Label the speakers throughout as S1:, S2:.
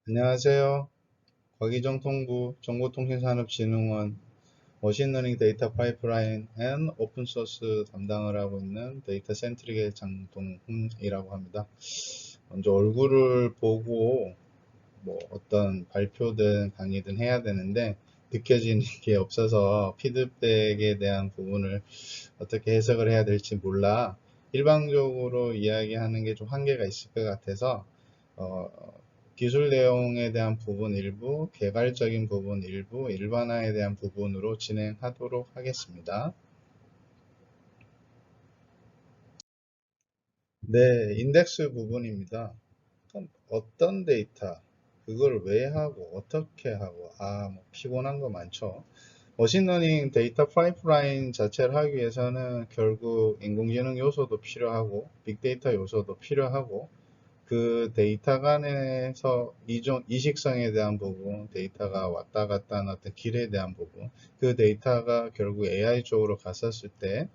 S1: 안녕하세요. 과기정통부 정보통신산업진흥원 머신러닝 데이터 파이프라인 앤 오픈소스 담당을 하고 있는 데이터 센트릭의 장동훈이라고 합니다. 먼저 얼굴을 보고 어떤 발표든 강의든 해야 되는데 느껴지는 게 없어서 피드백에 대한 부분을 어떻게 해석을 해야 될지 몰라 일방적으로 이야기하는 게 좀 한계가 있을 것 같아서 어, 기술 내용에 대한 부분 일부, 개발적인 부분 일부, 일반화에 대한 부분으로 진행하도록 하겠습니다. 네, 인덱스 부분입니다. 그럼 어떤 데이터, 그걸 왜 하고, 어떻게 하고, 뭐 피곤한 거 많죠. 머신러닝 데이터 파이프라인 자체를 하기 위해서는 결국 인공지능 요소도 필요하고, 빅데이터 요소도 필요하고, 그 데이터 간에서 이식성에 대한 부분, 데이터가 왔다 갔다 하는 어떤 길에 대한 부분, 그 데이터가 결국 AI 쪽으로 갔었을 때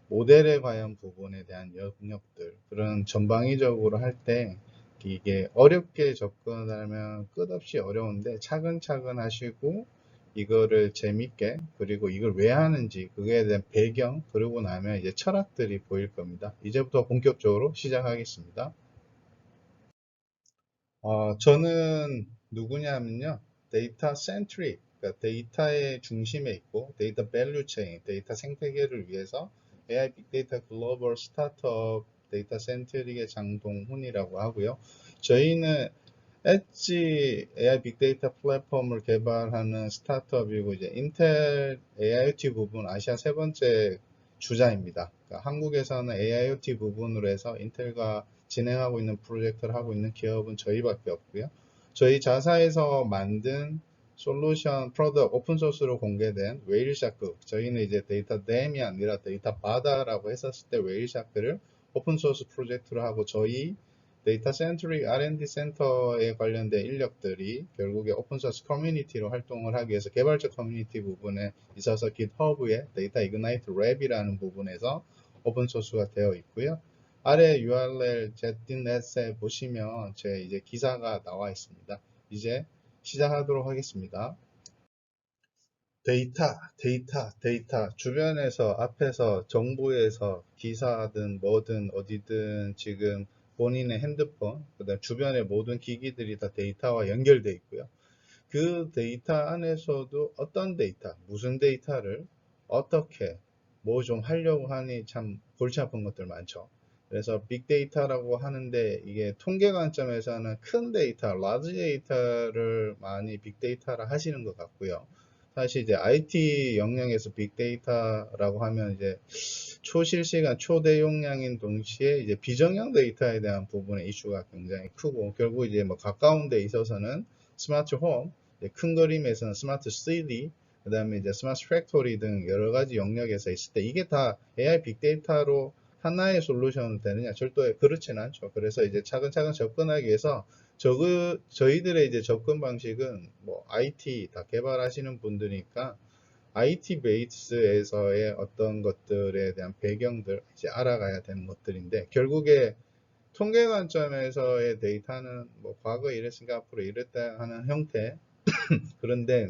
S1: 모델에 관한 부분에 대한 영역들, 그런 전방위적으로 할 때 이게 어렵게 접근하면 끝없이 어려운데 차근차근 하시고 이거를 재밌게, 그리고 이걸 왜 하는지 그거에 대한 배경, 그러고 나면 이제 철학들이 보일 겁니다. 이제부터 본격적으로 시작하겠습니다. 저는 누구냐면요. 데이터 센트릭, 그러니까 데이터의 중심에 있고 데이터 밸류 체인, 데이터 생태계를 위해서 AI 빅데이터 글로벌 스타트업 데이터 센트릭의 장동훈이라고 하고요. 저희는 엣지 AI 빅데이터 플랫폼을 개발하는 스타트업이고 이제 인텔 AIoT 부분 아시아 세 번째 주자입니다. 그러니까 한국에서는 AIoT 부분으로 해서 인텔과 진행하고 있는 프로젝트를 하고 있는 기업은 저희밖에 없고요. 저희 자사에서 만든 솔루션 프로덕트 오픈소스로 공개된 웨일샤크, 저희는 이제 데이터 댐이 아니라 데이터 바다라고 했었을 때 웨일샤크를 오픈소스 프로젝트로 하고 저희 데이터 센트릭 R&D 센터에 관련된 인력들이 결국에 오픈소스 커뮤니티로 활동을 하기 위해서 개발자 커뮤니티 부분에 있어서 GitHub에 데이터 이그나이트 랩이라는 부분에서 오픈소스가 되어 있고요. 아래 URL jet넷에 보시면 제 이제 기사가 나와 있습니다. 이제 시작하도록 하겠습니다. 데이터 주변에서 앞에서 정부에서 기사든 뭐든 어디든 지금 본인의 핸드폰 그다음 주변의 모든 기기들이 다 데이터와 연결되어 있고요. 그 데이터 안에서도 어떤 데이터, 무슨 데이터를 어떻게 뭐 좀 하려고 하니 참 골치 아픈 것들 많죠. 그래서 빅데이터라고 하는데 이게 통계 관점에서는 큰 데이터, 라지 데이터를 많이 빅데이터라 하시는 것 같고요. 사실 이제 IT 영역에서 빅데이터라고 하면 이제 초실시간, 초대용량인 동시에 이제 비정형 데이터에 대한 부분의 이슈가 굉장히 크고 결국 이제 뭐 가까운 데 있어서는 스마트 홈, 큰 그림에서는 스마트 시티, 그 다음에 이제 스마트 팩토리 등 여러 가지 영역에서 있을 때 이게 다 AI 빅데이터로 하나의 솔루션 되느냐? 절대 그렇지는 않죠. 그래서 이제 차근차근 접근하기 위해서 저희들의 이제 접근 방식은 뭐 IT 다 개발하시는 분들이니까 IT 베이스에서의 어떤 것들에 대한 배경들 이제 알아가야 되는 것들인데 결국에 통계 관점에서의 데이터는 뭐 과거 이랬으니까 앞으로 이랬다 하는 형태 그런데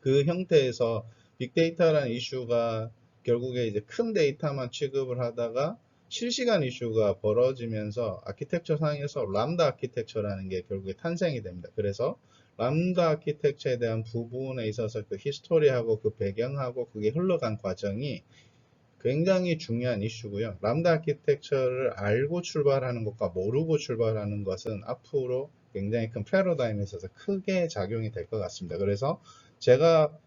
S1: 그 형태에서 빅데이터라는 이슈가 결국에 이제 큰 데이터만 취급을 하다가 실시간 이슈가 벌어지면서 아키텍처 상에서 람다 아키텍처라는 게 결국에 탄생이 됩니다. 그래서 람다 아키텍처에 대한 부분에 있어서 그 히스토리하고 그 배경하고 그게 흘러간 과정이 굉장히 중요한 이슈고요. 람다 아키텍처를 알고 출발하는 것과 모르고 출발하는 것은 앞으로 굉장히 큰 패러다임에 있어서 크게 작용이 될 것 같습니다. 그래서 제가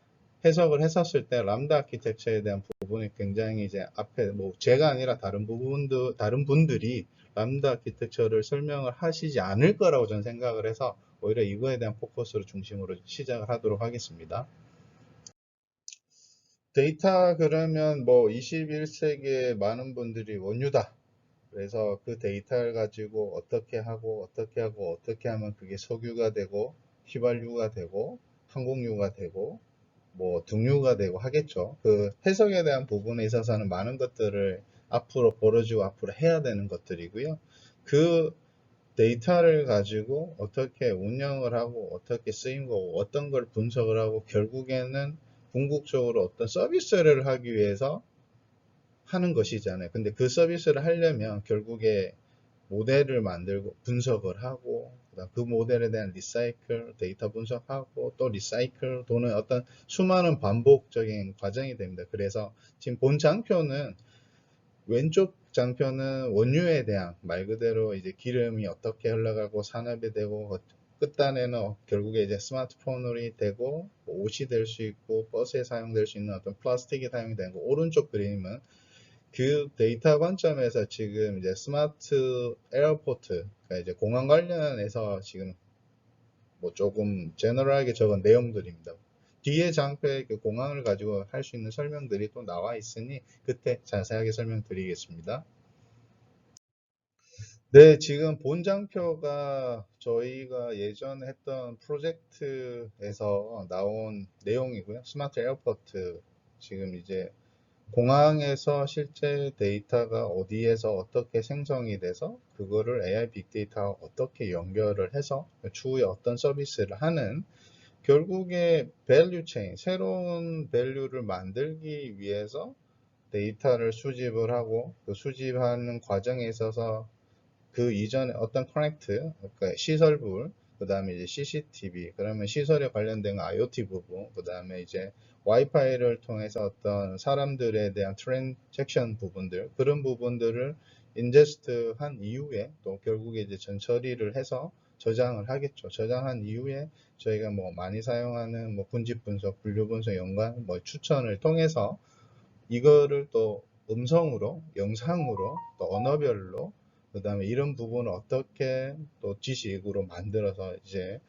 S1: 해석을 했었을 때 람다 아키텍처에 대한 부분이 굉장히 이제 앞에 뭐 제가 아니라 다른 분들이 람다 아키텍처를 설명을 하시지 않을 거라고 저는 생각을 해서 오히려 이거에 대한 포커스를 중심으로 시작을 하도록 하겠습니다. 데이터 그러면 뭐 21세기에 많은 분들이 원유다. 그래서 그 데이터를 가지고 어떻게 하면 그게 석유가 되고 휘발유가 되고 항공유가 되고 뭐 등유가 되고 하겠죠. 그 해석에 대한 부분에 있어서는 많은 것들을 앞으로 벌어지고 앞으로 해야 되는 것들이고요. 그 데이터를 가지고 어떻게 운영을 하고 어떻게 쓰인 거고 어떤 걸 분석을 하고 결국에는 궁극적으로 어떤 서비스를 하기 위해서 하는 것이잖아요. 근데 그 서비스를 하려면 결국에 모델을 만들고 분석을 하고 그다음 그 모델에 대한 리사이클 데이터 분석하고 또 리사이클 또는 어떤 수많은 반복적인 과정이 됩니다. 그래서 지금 본 장표는 왼쪽 장표는 원유에 대한 말 그대로 이제 기름이 어떻게 흘러가고 산업이 되고 끝단에는 결국에 이제 스마트폰이 되고 뭐 옷이 될 수 있고 버스에 사용될 수 있는 어떤 플라스틱이 사용이 되고 오른쪽 그림은 그 데이터 관점에서 지금 이제 스마트 에어포트, 그러니까 이제 공항 관련해서 지금 뭐 조금 제너럴하게 적은 내용들입니다. 뒤에 장표에 그 공항을 가지고 할 수 있는 설명들이 또 나와 있으니 그때 자세하게 설명드리겠습니다. 네, 지금 본 장표가 저희가 예전에 했던 프로젝트에서 나온 내용이고요. 스마트 에어포트 지금 이제 공항에서 실제 데이터가 어디에서 어떻게 생성이 돼서 그거를 AI 빅데이터와 어떻게 연결을 해서 추후에 어떤 서비스를 하는 결국에 밸류 체인, 새로운 밸류를 만들기 위해서 데이터를 수집을 하고 그 수집하는 과정에 있어서 그 이전에 어떤 커넥트, 그러니까 시설물, 그 다음에 이제 CCTV, 그러면 시설에 관련된 IoT 부분, 그 다음에 이제 와이파이를 통해서 어떤 사람들에 대한 트랜잭션 부분들, 그런 부분들을 인제스트 한 이후에 또 결국에 이제 전처리를 해서 저장을 하겠죠. 저장한 이후에 저희가 뭐 많이 사용하는 뭐 군집 분석, 분류 분석, 연관, 뭐 추천을 통해서 이거를 또 음성으로, 영상으로, 또 언어별로, 그 다음에 이런 부분을 어떻게 또 지식으로 만들어서 이제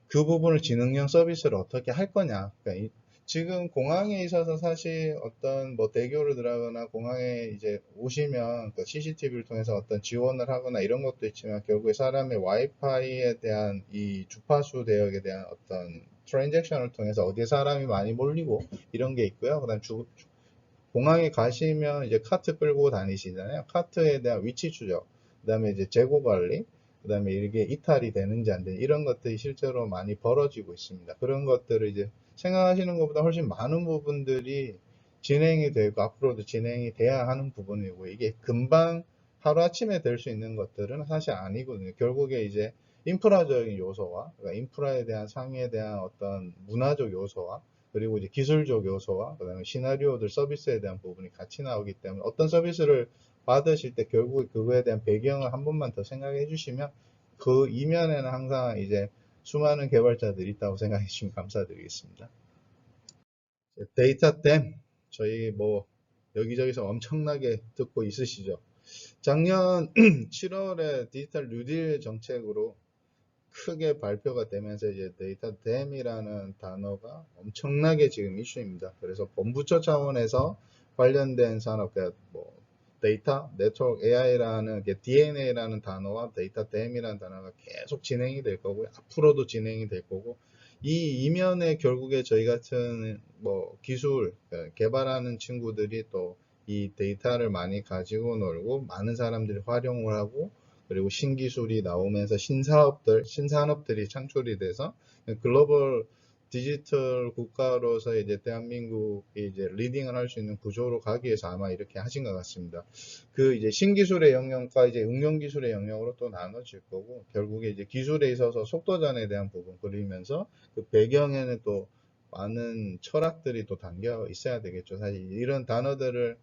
S1: 그 부분을 지능형 서비스를 어떻게 할 거냐. 그러니까 지금 공항에 있어서 사실 어떤 뭐 대교를 들어가거나 공항에 이제 오시면 그 CCTV를 통해서 어떤 지원을 하거나 이런 것도 있지만 결국에 사람의 와이파이에 대한 이 주파수 대역에 대한 어떤 트랜잭션을 통해서 어디에 사람이 많이 몰리고 이런 게 있고요. 그다음 공항에 가시면 이제 카트 끌고 다니시잖아요. 카트에 대한 위치 추적, 그 다음에 이제 재고 관리, 그 다음에 이게 이탈이 되는지 안 되는지 이런 것들이 실제로 많이 벌어지고 있습니다. 그런 것들을 이제 생각하시는 것보다 훨씬 많은 부분들이 진행이 되고 앞으로도 진행이 돼야 하는 부분이고 이게 금방 하루아침에 될 수 있는 것들은 사실 아니거든요. 결국에 이제 인프라적인 요소와 그러니까 인프라에 대한 상위에 대한 어떤 문화적 요소와 그리고 이제 기술적 요소와 그다음에 시나리오들 서비스에 대한 부분이 같이 나오기 때문에 어떤 서비스를 받으실 때 결국에 그거에 대한 배경을 한 번만 더 생각해 주시면 그 이면에는 항상 이제 수많은 개발자들이 있다고 생각해 주시면 감사드리겠습니다. 데이터댐 저희 뭐 여기저기서 엄청나게 듣고 있으시죠. 작년 7월에 디지털 뉴딜 정책으로 크게 발표가 되면서 이제 데이터 댐이라는 단어가 엄청나게 지금 이슈입니다. 그래서 본부처 차원에서 관련된 산업, 그러니까 뭐 데이터, 네트워크 AI라는 DNA라는 단어와 데이터 댐이라는 단어가 계속 진행이 될 거고요. 앞으로도 진행이 될 거고 이 이면에 결국에 저희 같은 뭐 기술 개발하는 친구들이 또 이 데이터를 많이 가지고 놀고 많은 사람들이 활용을 하고 그리고 신기술이 나오면서 신사업들, 신산업들이 창출이 돼서 글로벌 디지털 국가로서 이제 대한민국이 이제 리딩을 할 수 있는 구조로 가기 위해서 아마 이렇게 하신 것 같습니다. 그 이제 신기술의 영역과 이제 응용기술의 영역으로 또 나눠질 거고 결국에 이제 기술에 있어서 속도전에 대한 부분 그리면서 그 배경에는 또 많은 철학들이 또 담겨 있어야 되겠죠. 사실 이런 단어들을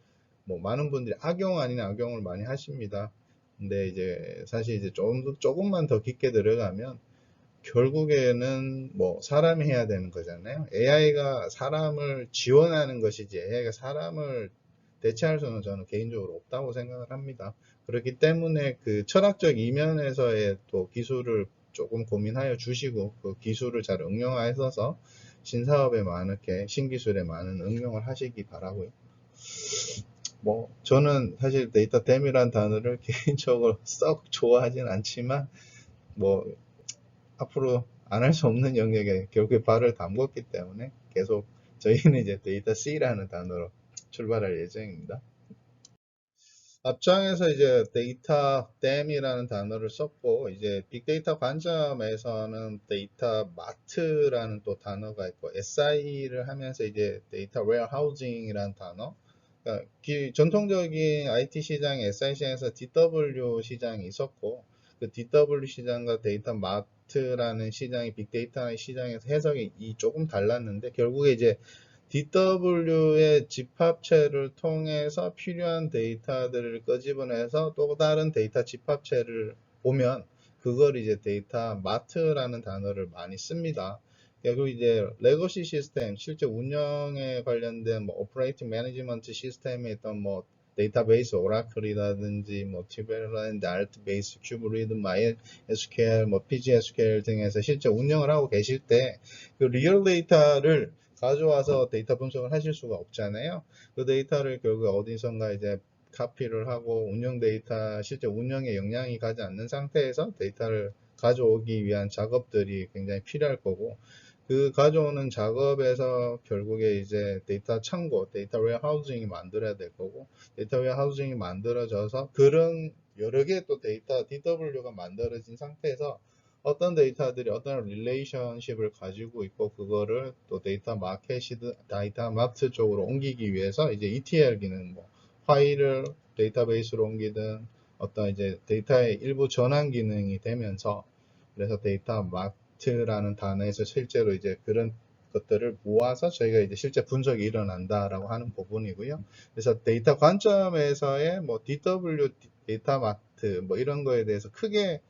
S1: 뭐 많은 분들이 악용 아닌 악용을 많이 하십니다. 근데 이제 사실 이제 조금만 더 깊게 들어가면 결국에는 뭐 사람이 해야 되는 거잖아요. AI가 사람을 지원하는 것이지 AI가 사람을 대체할 수는 저는 개인적으로 없다고 생각을 합니다. 그렇기 때문에 그 철학적 이면에서의 또 기술을 조금 고민하여 주시고 그 기술을 잘 응용하셔서 신사업에 많게 신기술에 많은 응용을 하시기 바라고요. 뭐 저는 사실 데이터댐이란 단어를 개인적으로 썩 좋아하진 않지만 뭐 앞으로 안 할 수 없는 영역에 결국에 발을 담궜기 때문에 계속 저희는 이제 데이터 C라는 단어로 출발할 예정입니다. 앞장에서 이제 데이터 댐이라는 단어를 썼고, 이제 빅데이터 관점에서는 데이터 마트라는 또 단어가 있고, SI를 하면서 이제 데이터 웨어하우징이라는 단어. 그러니까 전통적인 IT 시장, SI 시장에서 DW 시장이 있었고, 그 DW 시장과 데이터 마트라는 시장이 빅데이터 시장에서 해석이 조금 달랐는데, 결국에 이제 DW의 집합체를 통해서 필요한 데이터들을 끄집어내서 또 다른 데이터 집합체를 보면 그걸 이제 데이터 마트라는 단어를 많이 씁니다. 그리고 이제 레거시 시스템, 실제 운영에 관련된 뭐 오퍼레이팅 매니지먼트 시스템에 있던 뭐 데이터베이스 오라클이라든지 뭐 티베라든지 알트베이스, 큐브리드, 마이에스큐엘, 뭐 PGSQL 등에서 실제 운영을 하고 계실 때 그 리얼 데이터를 가져와서 데이터 분석을 하실 수가 없잖아요. 그 데이터를 결국 어디선가 이제 카피를 하고 운영 데이터, 실제 운영에 영향이 가지 않는 상태에서 데이터를 가져오기 위한 작업들이 굉장히 필요할 거고, 그 가져오는 작업에서 결국에 이제 데이터 창고, 데이터 웨어하우징이 만들어야 될 거고, 데이터 웨어하우징이 만들어져서 그런 여러 개의 또 데이터 DW가 만들어진 상태에서 어떤 데이터들이 어떤 릴레이션십을 가지고 있고 그거를 또 데이터 마켓이든 데이터 마트 쪽으로 옮기기 위해서 이제 ETL 기능, 뭐 파일을 데이터베이스로 옮기든 어떤 이제 데이터의 일부 전환 기능이 되면서, 그래서 데이터 마트라는 단어에서 실제로 이제 그런 것들을 모아서 저희가 이제 실제 분석이 일어난다라고 하는 부분이고요. 그래서 데이터 관점에서의 뭐 DW, 데이터 마트 뭐 이런 거에 대해서 크게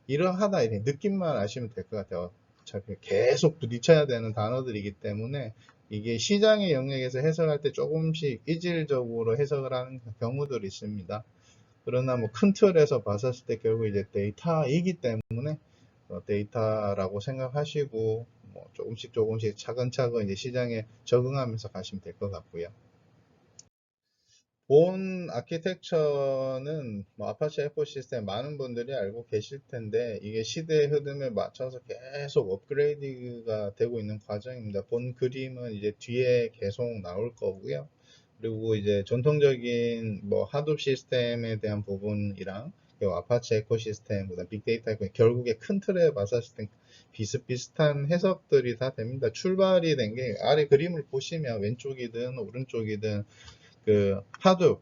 S1: 이러하다 이렇게 느낌만 아시면 될 것 같아요. 어차피 계속 부딪혀야 되는 단어들이기 때문에 이게 시장의 영역에서 해석할 때 조금씩 이질적으로 해석을 하는 경우들이 있습니다. 그러나 뭐 큰 틀에서 봤을 때 결국 이제 데이터이기 때문에 데이터라고 생각하시고 뭐 조금씩 차근차근 이제 시장에 적응하면서 가시면 될 것 같고요. 본 아키텍처는 뭐 아파치 에코시스템 많은 분들이 알고 계실 텐데 이게 시대의 흐름에 맞춰서 계속 업그레이드가 되고 있는 과정입니다. 본 그림은 이제 뒤에 계속 나올 거고요. 그리고 이제 전통적인 뭐 하둡 시스템에 대한 부분이랑 아파치 에코시스템, 그다음 빅데이터 결국에 큰 틀에 봤을 때 비슷비슷한 해석들이 다 됩니다. 출발이 된 게 아래 그림을 보시면 왼쪽이든 오른쪽이든 그 하드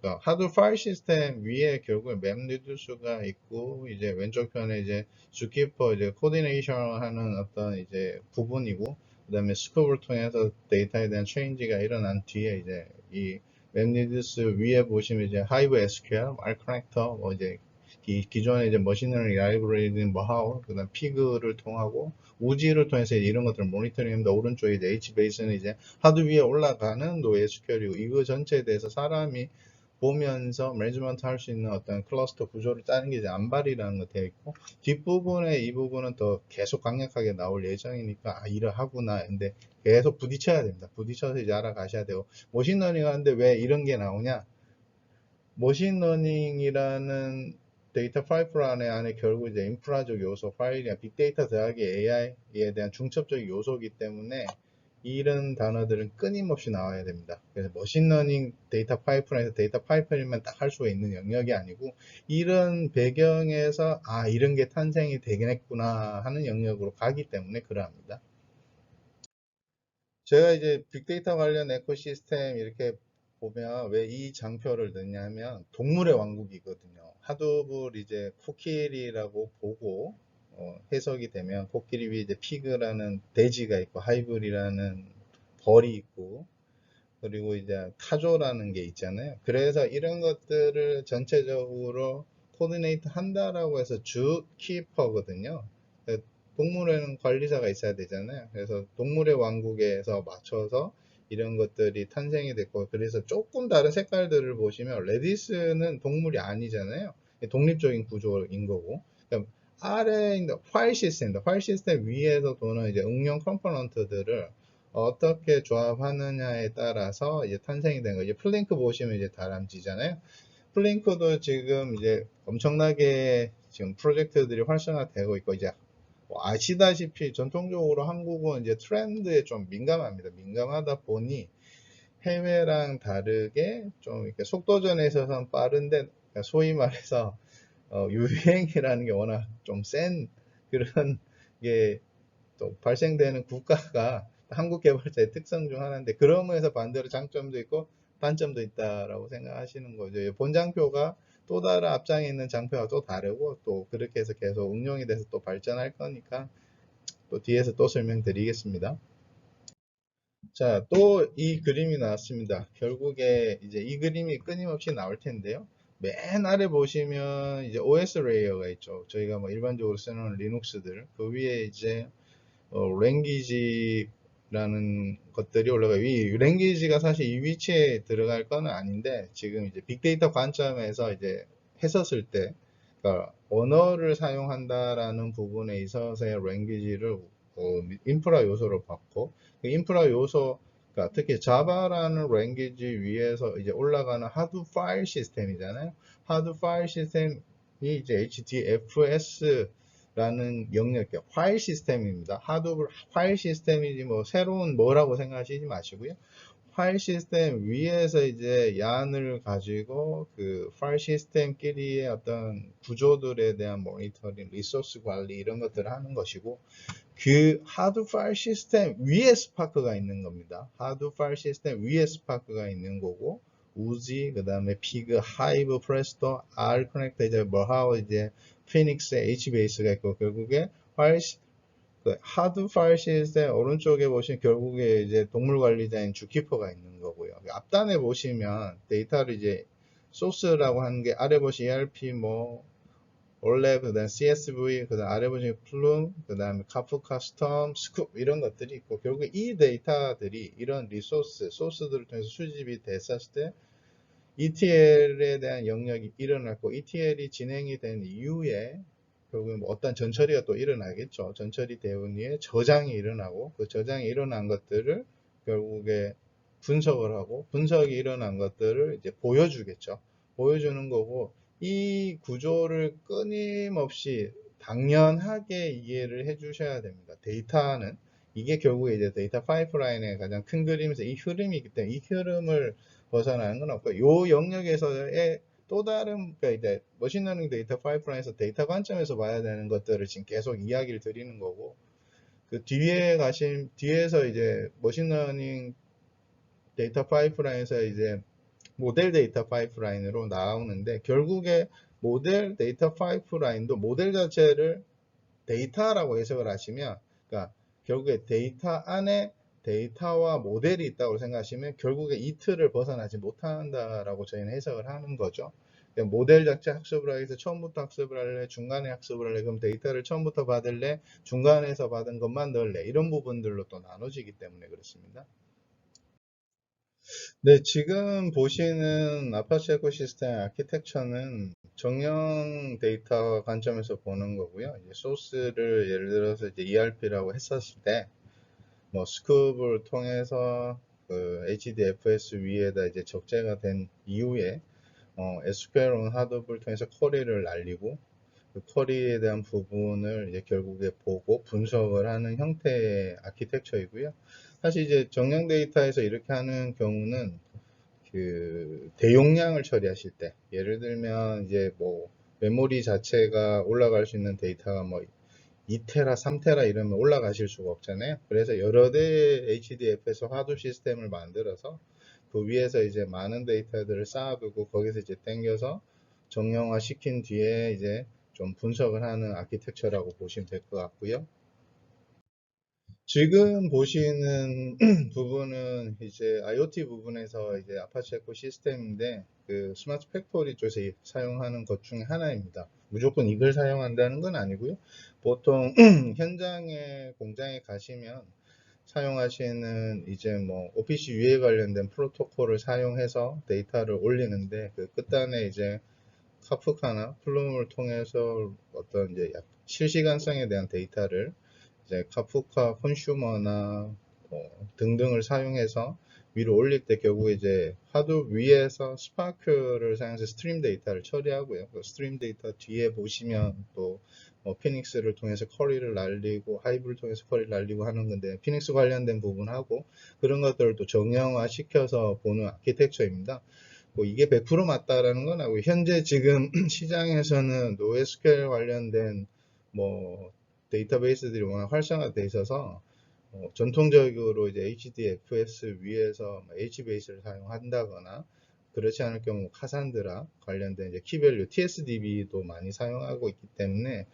S1: 파일 시스템 위에 결국에 맵 리듀스가 있고 이제 왼쪽 편에 이제 주키퍼 이제 코디네이션 하는 어떤 이제 부분이고, 그다음에 스코프를 통해서 데이터에 대한 체인지가 일어난 뒤에 이제 이 맵 리듀스 위에 보시면 이제 하이브 SQL, R 커넥터, 뭐 이제 기존의 이제 머신러닝 라이브러리는 뭐 하고, 그다음 피그를 통하고 우지를 통해서 이런 것들을 모니터링합니다. 오른쪽에 이제 HBase는 이제 하드 위에 올라가는 NoSQL이고, 이거 전체에 대해서 사람이 보면서 매니지먼트 할 수 있는 어떤 클러스터 구조를 짜는 게 이제 안발이라는 거 되어 있고, 뒷부분에 이 부분은 더 계속 강력하게 나올 예정이니까 이러하구나. 근데 계속 부딪혀야 됩니다. 부딪혀서 이제 알아가셔야 되고, 머신러닝 하는데 왜 이런 게 나오냐? 머신러닝이라는 데이터 파이프라인 안에 결국 이제 인프라적 요소, 파일이나 빅데이터 더하기 AI에 대한 중첩적 요소이기 때문에 이런 단어들은 끊임없이 나와야 됩니다. 그래서 머신러닝 데이터 파이프라인에서 데이터 파이프라인만 딱 할 수 있는 영역이 아니고, 이런 배경에서 이런 게 탄생이 되겠구나 하는 영역으로 가기 때문에 그러합니다. 제가 이제 빅데이터 관련 에코시스템 이렇게 보면 왜 이 장표를 넣냐면 동물의 왕국이거든요. 하둡을 이제 코끼리라고 보고 해석이 되면 코끼리 위에 이제 피그라는 돼지가 있고 하이브리라는 벌이 있고, 그리고 이제 타조라는 게 있잖아요. 그래서 이런 것들을 전체적으로 코디네이트 한다라고 해서 주 키퍼거든요. 동물에는 관리자가 있어야 되잖아요. 그래서 동물의 왕국에서 맞춰서 이런 것들이 탄생이 됐고, 그래서 조금 다른 색깔들을 보시면 레디스는 동물이 아니잖아요. 독립적인 구조인 거고, 그러니까 아래에 있는 파일 시스템, 파일 시스템 위에서 도는 이제 응용 컴포넌트들을 어떻게 조합하느냐에 따라서 이제 탄생이 된 거죠. 플링크 보시면 이제 다람쥐잖아요. 플링크도 지금 이제 엄청나게 지금 프로젝트들이 활성화되고 있고, 이제 뭐 아시다시피 전통적으로 한국은 이제 트렌드에 좀 민감합니다. 민감하다 보니 해외랑 다르게 좀 이렇게 속도전에 있어서는 빠른데 그러니까 소위 말해서 유행이라는 게 워낙 좀 센 그런 게 또 발생되는 국가가 한국 개발자의 특성 중 하나인데, 그런 면에서 반대로 장점도 있고 단점도 있다라고 생각하시는 거죠. 본장표가 또 다른 앞장에 있는 장표와 또 다르고, 또 그렇게 해서 계속 응용이 돼서 또 발전할 거니까 또 뒤에서 또 설명드리겠습니다. 자, 또 이 그림이 나왔습니다. 결국에 이제 이 그림이 끊임없이 나올 텐데요. 맨 아래 보시면 이제 OS 레이어가 있죠. 저희가 뭐 일반적으로 쓰는 리눅스들. 그 위에 이제 랭귀지라는 것들이 올라가요. 이 랭귀지가 사실 이 위치에 들어갈 건 아닌데, 지금 이제 빅데이터 관점에서 이제 했었을 때, 그러니까 언어를 사용한다라는 부분에 있어서의 랭귀지를 인프라 요소로 봤고, 그 인프라 요소, 그러니까 특히 자바라는 랭귀지 위에서 이제 올라가는 하드 파일 시스템이잖아요. 하드 파일 시스템이 이제 HDFS 라는 영역의 파일 시스템입니다. 하드 파일 시스템이지 뭐 새로운 뭐라고 생각하시지 마시고요. 파일 시스템 위에서 이제 얀을 가지고 그 파일 시스템끼리의 어떤 구조들에 대한 모니터링, 리소스 관리 이런 것들을 하는 것이고, 그 하드 파일 시스템 위에 스파크가 있는 겁니다. 하드 파일 시스템 위에 스파크가 있는 거고, 우지, 그 다음에 피그, 하이브, 프레스토, R 커넥터, 이제 뭐 하고 이제 피닉스, HBase가 있고, 결국에 파일 그 하드 파일 시스템 오른쪽에 보시면 결국에 이제 동물 관리자인 주키퍼가 있는 거고요. 앞단에 보시면 데이터를 이제 소스라고 하는 게 아래 보시면 ERP 뭐 올랩, 그 다음 CSV, 그 다음 아래 보시면 플룸, 그 다음에 카프 커스텀, 스쿱 이런 것들이 있고, 결국 이 데이터들이 이런 리소스, 소스들을 통해서 수집이 됐었을 때 ETL에 대한 영역이 일어났고, ETL이 진행이 된 이후에 결국에 뭐 어떤 전처리가 또 일어나겠죠. 전처리 대응 위에 저장이 일어나고, 그 저장이 일어난 것들을 결국에 분석을 하고, 분석이 일어난 것들을 이제 보여주겠죠. 보여주는 거고, 이 구조를 끊임없이 당연하게 이해를 해 주셔야 됩니다. 데이터는 이게 결국에 이제 데이터 파이프라인의 가장 큰 그림에서 이 흐름이 있기 때문에 이 흐름을 벗어나는 건 없고, 이 영역에서의 또 다른, 그러니까 이제 머신러닝 데이터 파이프라인에서 데이터 관점에서 봐야 되는 것들을 지금 계속 이야기를 드리는 거고, 그 뒤에 가신 뒤에서 이제 머신러닝 데이터 파이프라인에서 이제 모델 데이터 파이프라인으로 나오는데, 결국에 모델 데이터 파이프라인도 모델 자체를 데이터라고 해석을 하시면, 그러니까 결국에 데이터 안에 데이터와 모델이 있다고 생각하시면 결국에 이 틀을 벗어나지 못한다라고 저희는 해석을 하는 거죠. 그러니까 모델 자체 학습을 하기 위해서 처음부터 학습을 할래, 중간에 학습을 할래, 그럼 데이터를 처음부터 받을래, 중간에서 받은 것만 넣을래, 이런 부분들로 또 나눠지기 때문에 그렇습니다. 네, 지금 보시는 아파치 에코시스템 아키텍처는 정형 데이터 관점에서 보는 거고요. 이제 소스를 예를 들어서 이제 ERP라고 했었을 때, 뭐 스쿱을 통해서 그 HDFS 위에다 이제 적재가 된 이후에 SQL 하드업을 통해서 쿼리를 날리고, 그 쿼리에 대한 부분을 이제 결국에 보고 분석을 하는 형태의 아키텍처이고요. 사실 이제 정형 데이터에서 이렇게 하는 경우는 그 대용량을 처리하실 때, 예를 들면 이제 뭐 메모리 자체가 올라갈 수 있는 데이터가 뭐 2테라, 3테라 이러면 올라가실 수가 없잖아요. 그래서 여러 대의 HDFS 하드 시스템을 만들어서 그 위에서 이제 많은 데이터들을 쌓아두고 거기서 이제 땡겨서 정형화 시킨 뒤에 이제 좀 분석을 하는 아키텍처라고 보시면 될 것 같고요. 지금 보시는 부분은 이제 IoT 부분에서 이제 아파치 에코 시스템인데, 그 스마트 팩토리 쪽에서 사용하는 것 중에 하나입니다. 무조건 이걸 사용한다는 건 아니고요. 보통 현장에 공장에 가시면 사용하시는 이제 뭐 OPC 위에 관련된 프로토콜을 사용해서 데이터를 올리는데, 그 끝단에 이제 카프카나 플룸을 통해서 어떤 이제 실시간성에 대한 데이터를 이제 카프카 컨슈머나 등등을 사용해서 위로 올릴 때 결국 이제 하드 위에서 스파크를 사용해서 스트림 데이터를 처리하고요. 그 스트림 데이터 뒤에 보시면 또 피닉스를 통해서 쿼리를 날리고 하이브를 통해서 쿼리를 날리고 하는 건데, 피닉스 관련된 부분하고 그런 것들을 또 정형화 시켜서 보는 아키텍처입니다. 뭐 이게 100% 맞다라는 건 아니고, 현재 지금 시장에서는 NoSQL 관련된 뭐 데이터베이스들이 워낙 활성화되어 있어서 전통적으로 이제 HDFS 위에서 HBase를 사용한다거나, 그렇지 않을 경우 카산드라 관련된 이제 키밸류 TSDB도 많이 사용하고 있기 때문에,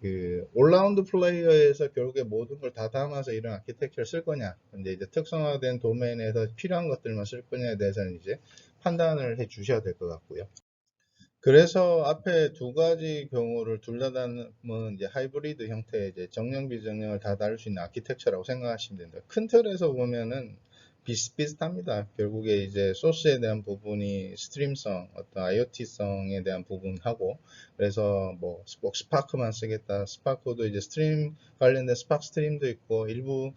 S1: 그 올라운드 플레이어에서 결국에 모든 걸 다 담아서 이런 아키텍처를 쓸 거냐, 근데 이제 특성화된 도메인에서 필요한 것들만 쓸 거냐에 대해서는 이제 판단을 해 주셔야 될 것 같고요. 그래서 앞에 두 가지 경우를 둘 다 담은 이제 하이브리드 형태의 이제 정령 비정령을 다 다룰 수 있는 아키텍처라고 생각하시면 됩니다. 큰 틀에서 보면은 비슷비슷합니다. 결국에 이제 소스에 대한 부분이 스트림성, 어떤 IoT성에 대한 부분하고, 그래서 뭐 꼭 스파크만 쓰겠다, 스파크도 이제 스트림 관련된 스파크 스트림도 있고, 일부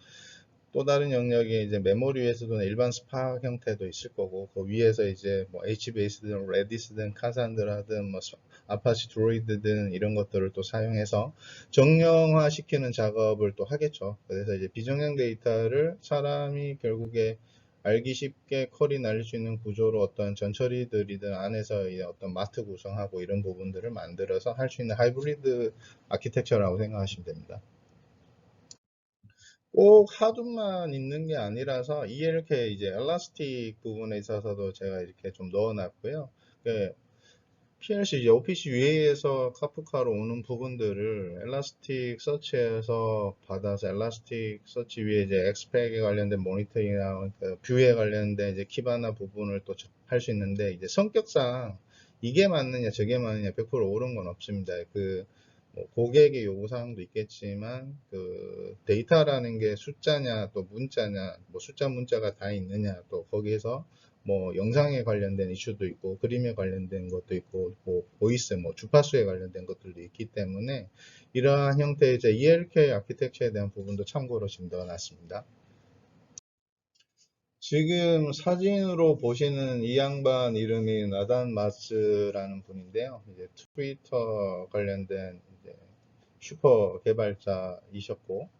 S1: 또 다른 영역이 이제 메모리 위에서도 일반 스파크 형태도 있을 거고, 그 위에서 이제 뭐 HBase든 레디스든 카산드라든 뭐 아파치 드로이드든 이런 것들을 또 사용해서 정령화 시키는 작업을 또 하겠죠. 그래서 이제 비정령 데이터를 사람이 결국에 알기 쉽게 쿼리 날릴 수 있는 구조로 어떤 전처리들이든 안에서 어떤 마트 구성하고 이런 부분들을 만들어서 할 수 있는 하이브리드 아키텍처라고 생각하시면 됩니다. 꼭 하드만 있는 게 아니라서 이렇게 이제 엘라스틱 부분에 있어서도 제가 이렇게 좀 넣어놨고요. PLC 이제 OPC UA에서 카프카로 오는 부분들을 엘라스틱 서치에서 받아서 엘라스틱 서치 위에 이제 엑스팩에 관련된 모니터링이나 뷰에 관련된 이제 키바나 부분을 또 할 수 있는데, 이제 성격상 이게 맞느냐 저게 맞느냐 100% 옳은 건 없습니다. 뭐 고객의 요구사항도 있겠지만, 그 데이터라는 게 숫자냐 또 문자냐, 뭐 숫자 문자가 다 있느냐, 또 거기에서 뭐 영상에 관련된 이슈도 있고 그림에 관련된 것도 있고 뭐 보이스 뭐 주파수에 관련된 것들도 있기 때문에, 이러한 형태의 이제 ELK 아키텍처에 대한 부분도 참고로 지금 넣어놨습니다. 지금 사진으로 보시는 이 양반 이름이 나단 마스라는 분인데요. 이제 트위터 관련된 이제 슈퍼 개발자이셨고,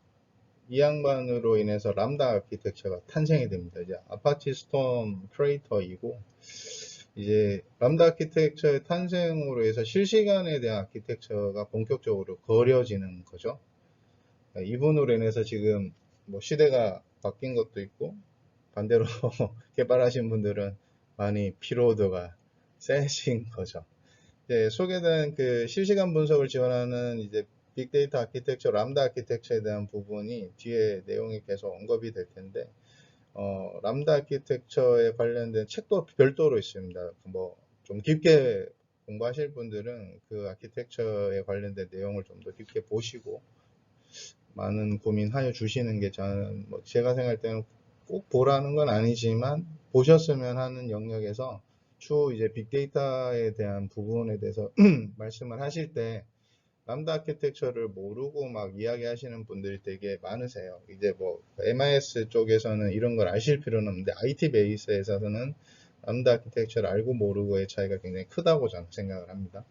S1: 이 양반으로 인해서 람다 아키텍처가 탄생이 됩니다. 이제 아파치 스톰 크리에이터이고, 이제 람다 아키텍처의 탄생으로 해서 실시간에 대한 아키텍처가 본격적으로 그려지는 거죠. 이분으로 인해서 지금 뭐 시대가 바뀐 것도 있고, 반대로 개발하신 분들은 많이 피로도가 세신 거죠. 이제 소개된 그 실시간 분석을 지원하는 이제 빅데이터 아키텍처, 람다 아키텍처에 대한 부분이 뒤에 내용이 계속 언급이 될 텐데, 람다 아키텍처에 관련된 책도 별도로 있습니다. 뭐 좀 깊게 공부하실 분들은 그 아키텍처에 관련된 내용을 좀 더 깊게 보시고 많은 고민하여 주시는 게, 저는 뭐 제가 생각할 때는 꼭 보라는 건 아니지만 보셨으면 하는 영역에서 추후 이제 빅데이터에 대한 부분에 대해서 말씀을 하실 때 람다 아키텍처를 모르고 막 이야기하시는 분들이 되게 많으세요. 이제 뭐 MIS 쪽에서는 이런 걸 아실 필요는 없는데, IT 베이스에서는 람다 아키텍처를 알고 모르고의 차이가 굉장히 크다고 저는 생각을 합니다.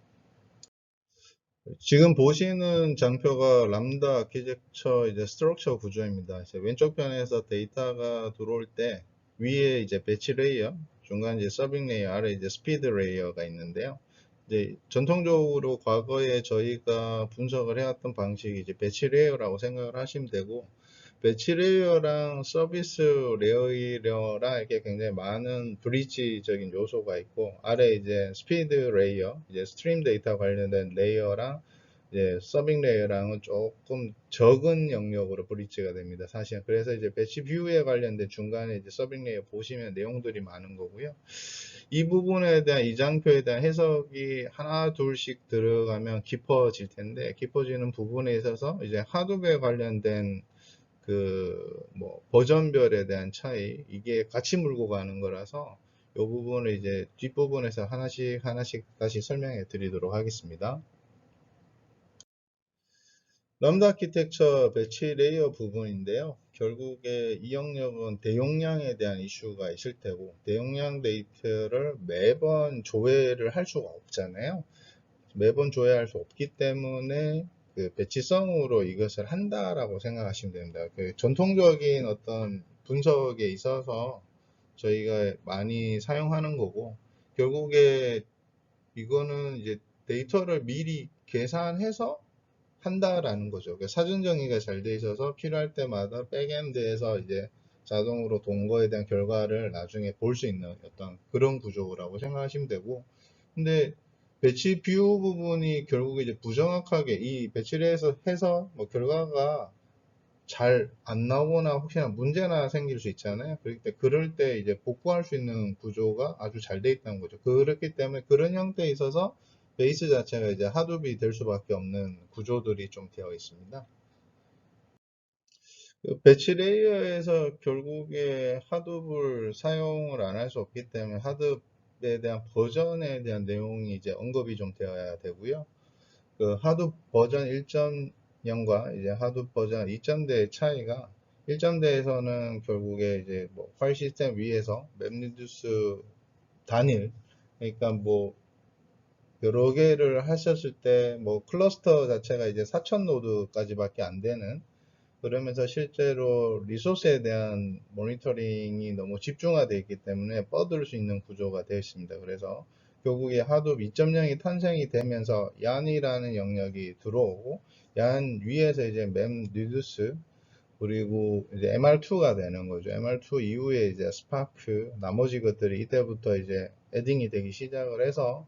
S1: 지금 보시는 장표가 람다 아키텍처 이제 스트럭처 구조입니다. 이제 왼쪽 편에서 데이터가 들어올 때 위에 이제 배치 레이어, 중간 이제 서빙 레이어, 아래 이제 스피드 레이어가 있는데요. 이제 전통적으로 과거에 저희가 분석을 해왔던 방식이 이제 배치 레이어라고 생각을 하시면 되고, 배치 레이어랑 서비스 레이어랑 이렇게 굉장히 많은 브릿지적인 요소가 있고, 아래 이제 스피드 레이어, 이제 스트림 데이터 관련된 레이어랑 이제 서빙 레이어랑은 조금 적은 영역으로 브릿지가 됩니다. 사실 그래서 이제 배치 뷰에 관련된 중간에 이제 서빙 레이어 보시면 내용들이 많은 거고요. 이 부분에 대한 이 장표에 대한 해석이 하나 둘씩 들어가면 깊어질 텐데, 깊어지는 부분에 있어서 이제 하드웨어 관련된 그 뭐 버전별에 대한 차이, 이게 같이 물고 가는 거라서 이 부분을 이제 뒷부분에서 하나씩 하나씩 다시 설명해 드리도록 하겠습니다. 람다 아키텍처 배치 레이어 부분인데요. 결국에 이 영역은 대용량에 대한 이슈가 있을 테고, 대용량 데이터를 매번 조회를 할 수가 없잖아요. 매번 조회할 수 없기 때문에 그 배치성으로 이것을 한다라고 생각하시면 됩니다. 그 전통적인 어떤 분석에 있어서 저희가 많이 사용하는 거고, 결국에 이거는 이제 데이터를 미리 계산해서 한다라는 거죠. 그러니까 사전 정의가 잘 돼 있어서 필요할 때마다 백엔드에서 이제 자동으로 동거에 대한 결과를 나중에 볼 수 있는 어떤 그런 구조라고 생각하시면 되고, 근데 배치 비율 부분이 결국에 이제 부정확하게 이 배치를 해서 뭐 결과가 잘 안 나오거나 혹시나 문제나 생길 수 있잖아요. 그럴 때 이제 복구할 수 있는 구조가 아주 잘 돼 있다는 거죠. 그렇기 때문에 그런 형태에 있어서 베이스 자체가 이제 하둡이 될 수밖에 없는 구조들이 좀 되어 있습니다. 그 배치 레이어에서 결국에 하둡을 사용을 안 할 수 없기 때문에 하둡에 대한 버전에 대한 내용이 이제 언급이 좀 되어야 되고요. 그 하둡 버전 1.0과 이제 하둡 버전 2.0의 차이가 1.0에서는 결국에 이제 뭐 파일 시스템 위에서 맵리듀스 단일, 그러니까 뭐 여러 개를 하셨을 때 뭐 클러스터 자체가 이제 4000 노드까지밖에 안 되는, 그러면서 실제로 리소스에 대한 모니터링이 너무 집중화되어 있기 때문에 뻗을 수 있는 구조가 되어 있습니다. 그래서 결국에 하둡 2.0이 탄생이 되면서 얀이라는 영역이 들어오고, 얀 위에서 이제 맵 리듀스, 그리고 이제 MR2가 되는 거죠. MR2 이후에 이제 스파크, 나머지 것들이 이때부터 이제 에딩이 되기 시작을 해서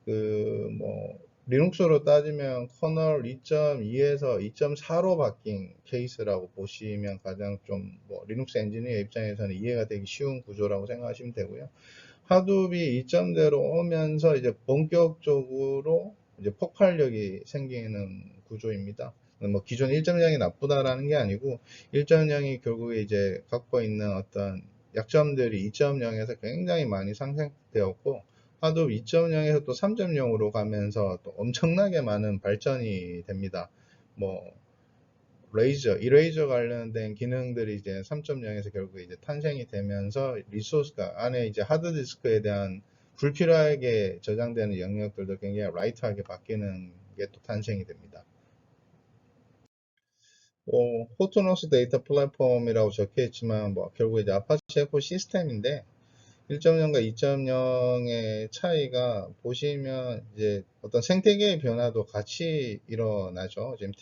S1: 뭐 리눅스로 따지면 커널 2.2에서 2.4로 바뀐 케이스라고 보시면 가장 좀 뭐 리눅스 엔지니어 입장에서는 이해가 되기 쉬운 구조라고 생각하시면 되고요. 하둡이 2.0대로 오면서 이제 본격적으로 이제 폭발력이 생기는 구조입니다. 뭐 기존 1.0이 나쁘다라는 게 아니고 1.0이 결국에 이제 갖고 있는 어떤 약점들이 2.0에서 굉장히 많이 상쇄되었고, 하둡 2.0에서 또 3.0으로 가면서 또 엄청나게 많은 발전이 됩니다. 뭐 이레이저 관련된 기능들이 이제 3.0에서 결국에 이제 탄생이 되면서 리소스가 안에 이제 하드디스크에 대한 불필요하게 저장되는 영역들도 굉장히 라이트하게 바뀌는 게 또 탄생이 됩니다. 호토노스 데이터 플랫폼이라고 적혀 있지만 뭐 결국 이제 아파치 F 시스템인데 1.0과 2.0의 차이가 보시면 이제 어떤 생태계의 변화도 같이 일어나죠. 지금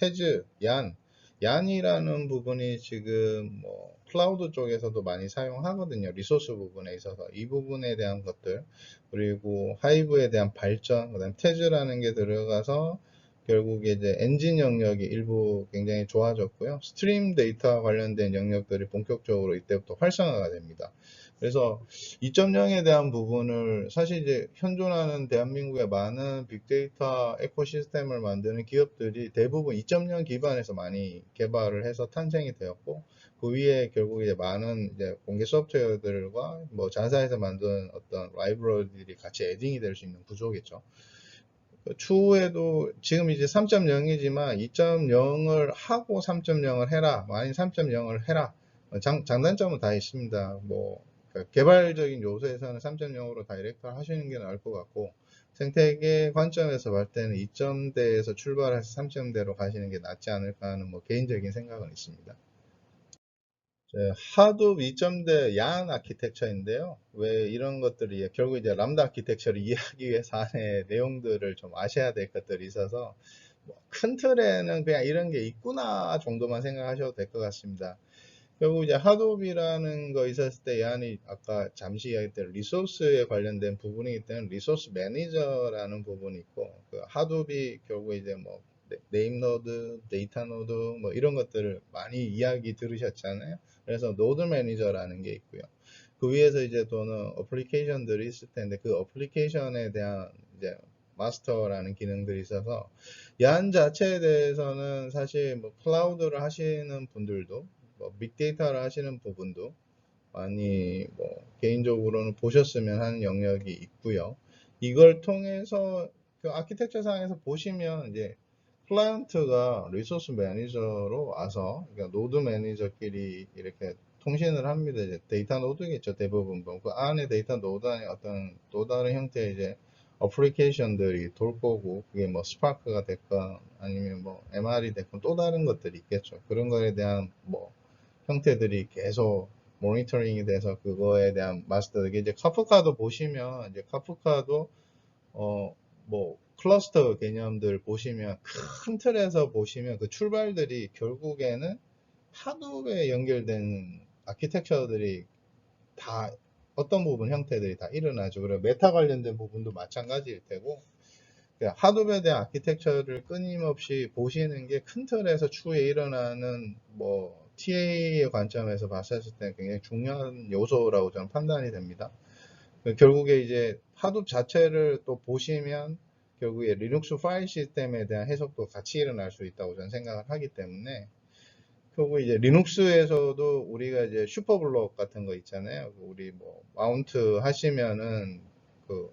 S1: 얀이라는 부분이 지금 뭐 클라우드 쪽에서도 많이 사용하거든요. 리소스 부분에 있어서 이 부분에 대한 것들, 그리고 하이브에 대한 발전, 그다음 테즈라는 게 들어가서 결국에 이제 엔진 영역이 일부 굉장히 좋아졌고요. 스트림 데이터 관련된 영역들이 본격적으로 이때부터 활성화가 됩니다. 그래서 2.0에 대한 부분을 사실 이제 현존하는 대한민국의 많은 빅데이터 에코시스템을 만드는 기업들이 대부분 2.0 기반에서 많이 개발을 해서 탄생이 되었고, 그 위에 결국 이제 많은 이제 공개 소프트웨어들과 뭐 자사에서 만든 어떤 라이브러리들이 같이 에딩이 될 수 있는 구조겠죠. 추후에도 지금 이제 3.0이지만 2.0을 하고 3.0을 해라, 아니면 3.0을 해라. 장단점은 다 있습니다. 뭐 개발적인 요소에서는 3.0으로 다이렉트 하시는 게 나을 것 같고, 생태계 관점에서 봤을 때는 2.0대에서 출발해서 3.0대로 가시는 게 낫지 않을까 하는 뭐 개인적인 생각은 있습니다. 하둡 2.0대 야한 아키텍처인데요. 왜 이런 것들이 결국 이제 람다 아키텍처를 이해하기 위해서 안에 내용들을 좀 아셔야 될 것들이 있어서 뭐큰 틀에는 그냥 이런 게 있구나 정도만 생각하셔도 될 것 같습니다. 결국 이제 하둡이라는 거 있었을 때 야한이 아까 잠시 이야기했던 리소스에 관련된 부분이기 때문에 리소스 매니저라는 부분이 있고, 그 하둡이 결국 이제 뭐 네임 노드, 데이터 노드 뭐 이런 것들을 많이 이야기 들으셨잖아요. 그래서 노드 매니저라는 게 있고요. 그 위에서 이제 또는 어플리케이션들이 있을 텐데 그 어플리케이션에 대한 이제 마스터라는 기능들이 있어서, 얀 자체에 대해서는 사실 뭐 클라우드를 하시는 분들도 뭐 빅데이터를 하시는 부분도 많이 뭐 개인적으로는 보셨으면 하는 영역이 있고요. 이걸 통해서 그 아키텍처 상에서 보시면 이제 클라이언트가 리소스 매니저로 와서, 그러니까 노드 매니저끼리 이렇게 통신을 합니다. 이제 데이터 노드겠죠, 대부분. 그 안에 데이터 노드 안에 어떤 또 다른 형태의 이제 어플리케이션들이 돌 거고, 그게 뭐 스파크가 됐건 아니면 뭐 MR이 됐건 또 다른 것들이 있겠죠. 그런 거에 대한 뭐 형태들이 계속 모니터링이 돼서 그거에 대한 마스터, 이게 이제 카프카도 보시면, 이제 카프카도, 뭐, 클러스터 개념들 보시면, 큰 틀에서 보시면 그 출발들이 결국에는 하드웨어에 연결된 아키텍처들이 다 어떤 부분 형태들이 다 일어나죠. 그리고 메타 관련된 부분도 마찬가지일 테고, 하드웨어에 대한 아키텍처를 끊임없이 보시는 게 큰 틀에서 추후에 일어나는 뭐 TA의 관점에서 봤을 때 굉장히 중요한 요소라고 저는 판단이 됩니다. 결국에 이제 하드 자체를 또 보시면 결국에 리눅스 파일 시스템에 대한 해석도 같이 일어날 수 있다고 저는 생각을 하기 때문에, 그리고 이제 리눅스에서도 우리가 이제 슈퍼블록 같은 거 있잖아요. 우리 뭐 마운트 하시면은 그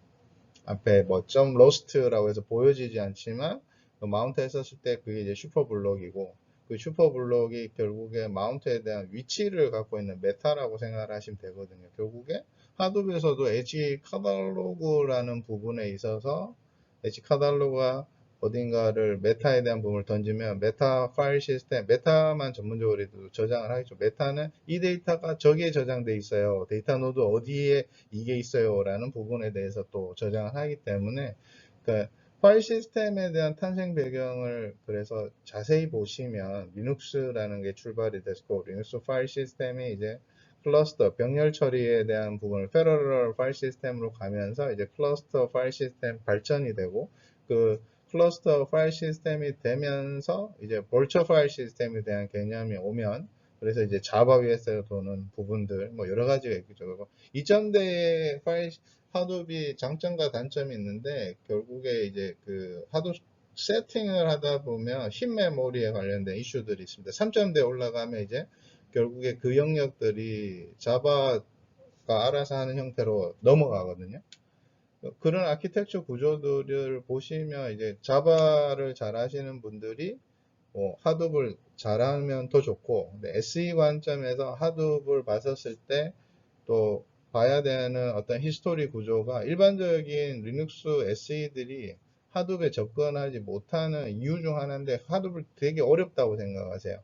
S1: 앞에 뭐 점 로스트라고 해서 보여지지 않지만 그 마운트 했었을 때 그게 이제 슈퍼블록이고, 그 슈퍼블록이 결국에 마운트에 대한 위치를 갖고 있는 메타라고 생각을 하시면 되거든요. 결국에 하드웨어에서도 엣지 카탈로그라는 부분에 있어서 엣지 카탈로그가 어딘가를 메타에 대한 부분을 던지면 메타 파일 시스템, 메타만 전문적으로 저장을 하겠죠. 메타는 이 데이터가 저기에 저장돼 있어요. 데이터 노드 어디에 이게 있어요 라는 부분에 대해서 또 저장을 하기 때문에, 그 파일 시스템에 대한 탄생 배경을 그래서 자세히 보시면 리눅스라는 게 출발이 됐고, 리눅스 파일 시스템이 이제 클러스터 병렬 처리에 대한 부분을 패러럴 파일 시스템으로 가면서 이제 클러스터 파일 시스템 발전이 되고, 그 클러스터 파일 시스템이 되면서 이제 벌처 파일 시스템에 대한 개념이 오면, 그래서 이제 자바 위에서 도는 부분들 뭐 여러 가지가 있겠죠. 그리고 이전대의 파일 하드비 장점과 단점이 있는데, 결국에 이제 그 하드 세팅을 하다 보면 힙 메모리에 관련된 이슈들이 있습니다. 3점대에 올라가면 이제 결국에 그 영역들이 자바가 알아서 하는 형태로 넘어가거든요. 그런 아키텍처 구조들을 보시면 이제 자바를 잘 하시는 분들이 하둡을 잘하면 더 좋고, 근데 SE 관점에서 하둡을 봤었을 때 또 봐야 되는 어떤 히스토리 구조가, 일반적인 리눅스 SE들이 하둡에 접근하지 못하는 이유 중 하나인데, 하둡을 되게 어렵다고 생각하세요.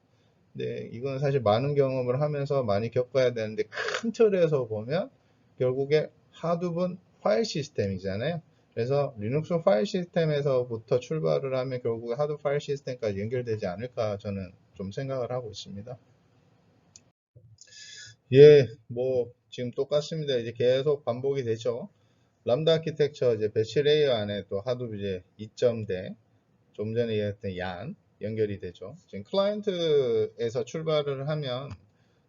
S1: 근데 이건 사실 많은 경험을 하면서 많이 겪어야 되는데, 큰 틀에서 보면 결국에 하둡은 파일 시스템이잖아요. 그래서 리눅스 파일 시스템에서부터 출발을 하면 결국에 하드 파일 시스템까지 연결되지 않을까 저는 좀 생각을 하고 있습니다. 예, 뭐 지금 똑같습니다. 이제 계속 반복이 되죠. 람다 아키텍처 이제 배치 레이어 안에 또 하둡 이제 2점대, 좀 전에 얘기했던 얀 연결이 되죠. 지금 클라이언트에서 출발을 하면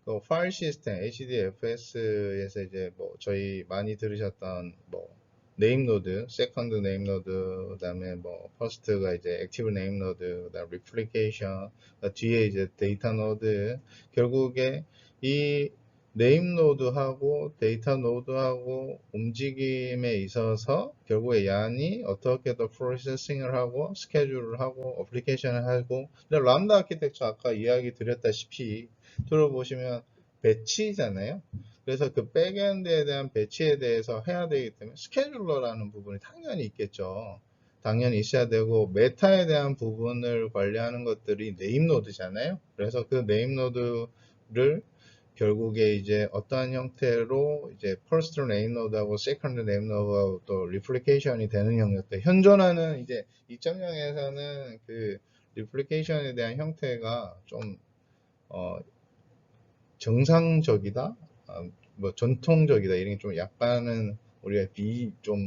S1: 그 파일 시스템 HDFS에서 이제 뭐 저희 많이 들으셨던 뭐 네임 노드, 세컨드 네임 노드, 그다음에 뭐 퍼스트가 이제 액티브 네임 노드, 그다음 리플리케이션, 뒤에 이제 데이터 노드, 결국에 이 네임 노드하고 데이터 노드하고 움직임에 있어서 결국에 얀이 어떻게 더 프로세싱을 하고 스케줄을 하고 어플리케이션을 하고, 근데 람다 아키텍처 아까 이야기 드렸다시피 들어보시면 배치잖아요. 그래서 그 백엔드에 대한 배치에 대해서 해야 되기 때문에 스케줄러라는 부분이 당연히 있겠죠. 당연히 있어야 되고, 메타에 대한 부분을 관리하는 것들이 네임노드잖아요. 그래서 그 네임노드를 결국에 이제 어떠한 형태로 이제 퍼스트 네임노드하고 세컨드 네임노드하고 또 리플리케이션이 되는 영역들, 현존하는 이제 2.0에서는 그 리플리케이션에 대한 형태가 좀 정상적이다, 뭐 전통적이다, 이런 게 좀 약간은 우리가 좀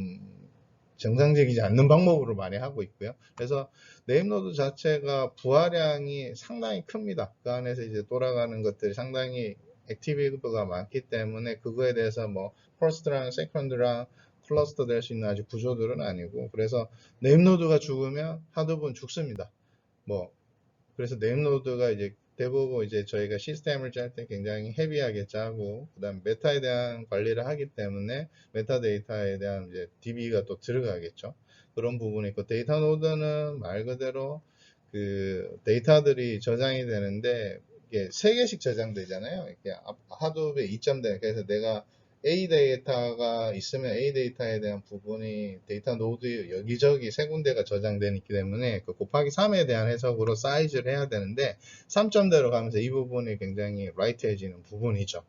S1: 정상적이지 않는 방법으로 많이 하고 있고요. 그래서 네임노드 자체가 부하량이 상당히 큽니다. 그 안에서 이제 돌아가는 것들이 상당히 액티비브가 많기 때문에 그거에 대해서 뭐 퍼스트랑 세컨드랑 클러스터 될 수 있는 아직 구조들은 아니고, 그래서 네임노드가 죽으면 하드분 죽습니다. 뭐 그래서 네임노드가 이제 대부분 이제 저희가 시스템을 짤 때 굉장히 헤비하게 짜고, 그 다음 메타에 대한 관리를 하기 때문에 메타데이터에 대한 이제 DB가 또 들어가겠죠. 그런 부분이 있고, 데이터 노드는 말 그대로 그 데이터들이 저장이 되는데 이게 3개씩 저장되잖아요. 이렇게 하드웨어 2점대. 그래서 내가 A 데이터가 있으면 A 데이터에 대한 부분이 데이터 노드 여기저기 3군데가 저장되기 때문에 그 곱하기 3에 대한 해석으로 사이즈를 해야 되는데, 3점대로 가면서 이 부분이 굉장히 라이트해지는 부분이죠.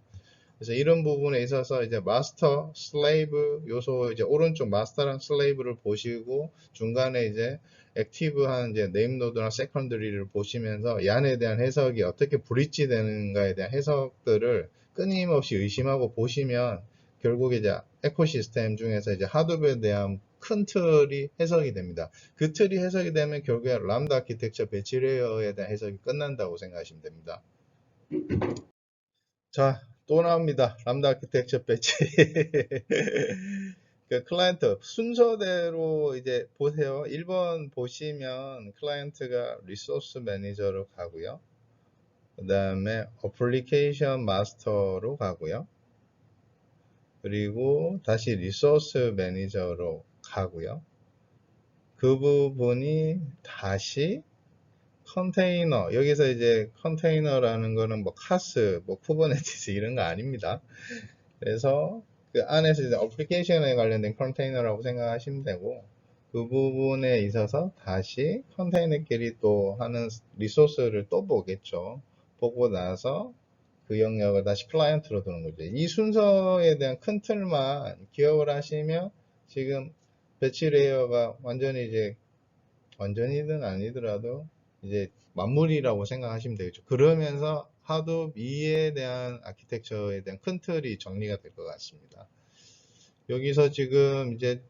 S1: 그래서 이런 부분에 있어서 이제 마스터, 슬레이브 요소 이제 오른쪽 마스터랑 슬레이브를 보시고 중간에 이제 액티브한 이제 네임 노드나 세컨더리를 보시면서 이 안에 대한 해석이 어떻게 브릿지 되는가에 대한 해석들을 끊임없이 의심하고 보시면 결국 이제 에코시스템 중에서 이제 하드웨어에 대한 큰 틀이 해석이 됩니다. 그 틀이 해석이 되면 결국에 람다 아키텍처 배치 레이어에 대한 해석이 끝난다고 생각하시면 됩니다. 자, 또 나옵니다. 람다 아키텍처 배치. 그 클라이언트 순서대로 이제 보세요. 1번 보시면 클라이언트가 리소스 매니저로 가고요. 그 다음에 어플리케이션 마스터로 가고요. 그리고 다시 리소스 매니저로 가고요. 그 부분이 다시 컨테이너, 여기서 이제 컨테이너라는 거는 뭐 카스, 뭐 쿠버네티스 이런 거 아닙니다. 그래서 그 안에서 이제 어플리케이션에 관련된 컨테이너라고 생각하시면 되고, 그 부분에 있어서 다시 컨테이너끼리 또 하는 리소스를 또 보겠죠. 보고 나서 그 영역을 다시 클라이언트로 두는 거죠. 이 순서에 대한 큰 틀만 기억을 하시면 지금 배치 레이어가 완전히 이제 완전히는 아니더라도 이제 마무리라고 생각하시면 되겠죠. 그러면서 하도 B에 대한 아키텍처에 대한 큰 틀이 정리가 될 것 같습니다. 여기서 지금 이제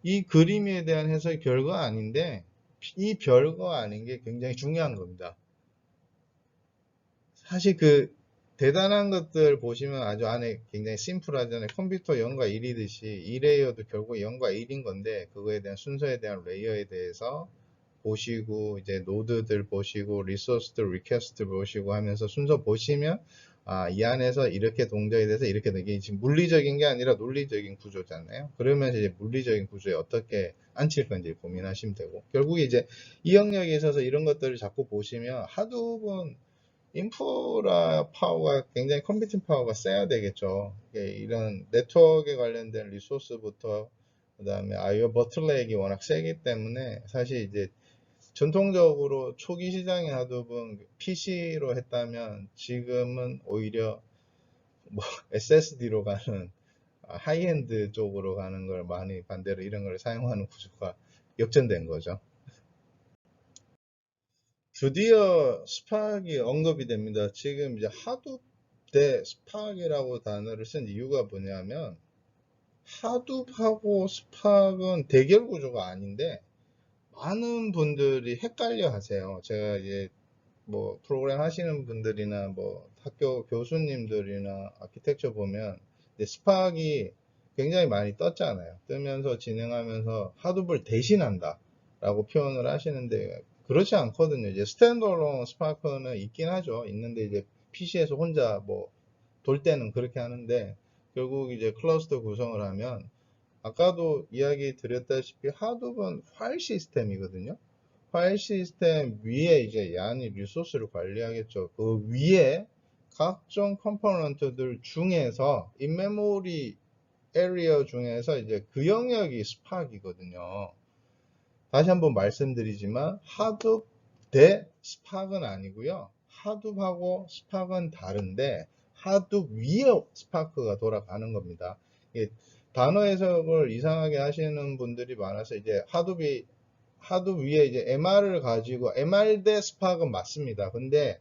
S1: 이 그림에 대한 해석이 별거 아닌데 이 별거 아닌 게 굉장히 중요한 겁니다. 사실 그 대단한 것들 보시면 아주 안에 굉장히 심플하잖아요. 컴퓨터 0과 1이듯이 이 레이어도 결국 0과 1인 건데 그거에 대한 순서에 대한 레이어에 대해서 보시고 이제 노드들 보시고 리소스들 리퀘스트 보시고 하면서 순서 보시면 이 안에서 이렇게 동작이 돼서 이렇게 되게 지금 물리적인 게 아니라 논리적인 구조잖아요. 그러면서 이제 물리적인 구조에 어떻게 앉힐 건지 고민하시면 되고 결국 이제 이 영역에 있어서 이런 것들을 자꾸 보시면 하드분 인프라 파워가 굉장히 컴퓨팅 파워가 세야 되겠죠. 이런 네트워크에 관련된 리소스부터 그 다음에 아이오 버틀렉이 워낙 세기 때문에 사실 이제 전통적으로 초기 시장의 하드분 PC로 했다면 지금은 오히려 뭐 SSD로 가는 하이엔드 쪽으로 가는 걸 많이 반대로 이런 걸 사용하는 구조가 역전된 거죠. 드디어 스파크이 언급이 됩니다. 지금 이제 하둡 대 스파크이라고 단어를 쓴 이유가 뭐냐면 하둡하고 스파크는 대결 구조가 아닌데 많은 분들이 헷갈려 하세요. 제가 이제 뭐 프로그램 하시는 분들이나 뭐 학교 교수님들이나 아키텍처 보면 스파크이 굉장히 많이 떴잖아요. 뜨면서 진행하면서 하둡을 대신한다 라고 표현을 하시는데 그렇지 않거든요. 이제 스탠드얼론 스파크는 있긴 하죠. 있는데 이제 PC에서 혼자 뭐 돌 때는 그렇게 하는데 결국 이제 클러스터 구성을 하면 아까도 이야기 드렸다시피 하둡은 파일 시스템이거든요. 파일 시스템 위에 이제 양이 리소스를 관리하겠죠. 그 위에 각종 컴포넌트들 중에서 인메모리 에리어 중에서 이제 그 영역이 스파크이거든요. 다시 한번 말씀드리지만 하둡 대 스파크는 아니고요. 하둡하고 스파크는 다른데 하둡 위에 스파크가 돌아가는 겁니다. 단어 해석을 이상하게 하시는 분들이 많아서 이제 하둡 위에 이제 MR을 가지고 MR 대 스파크는 맞습니다. 근데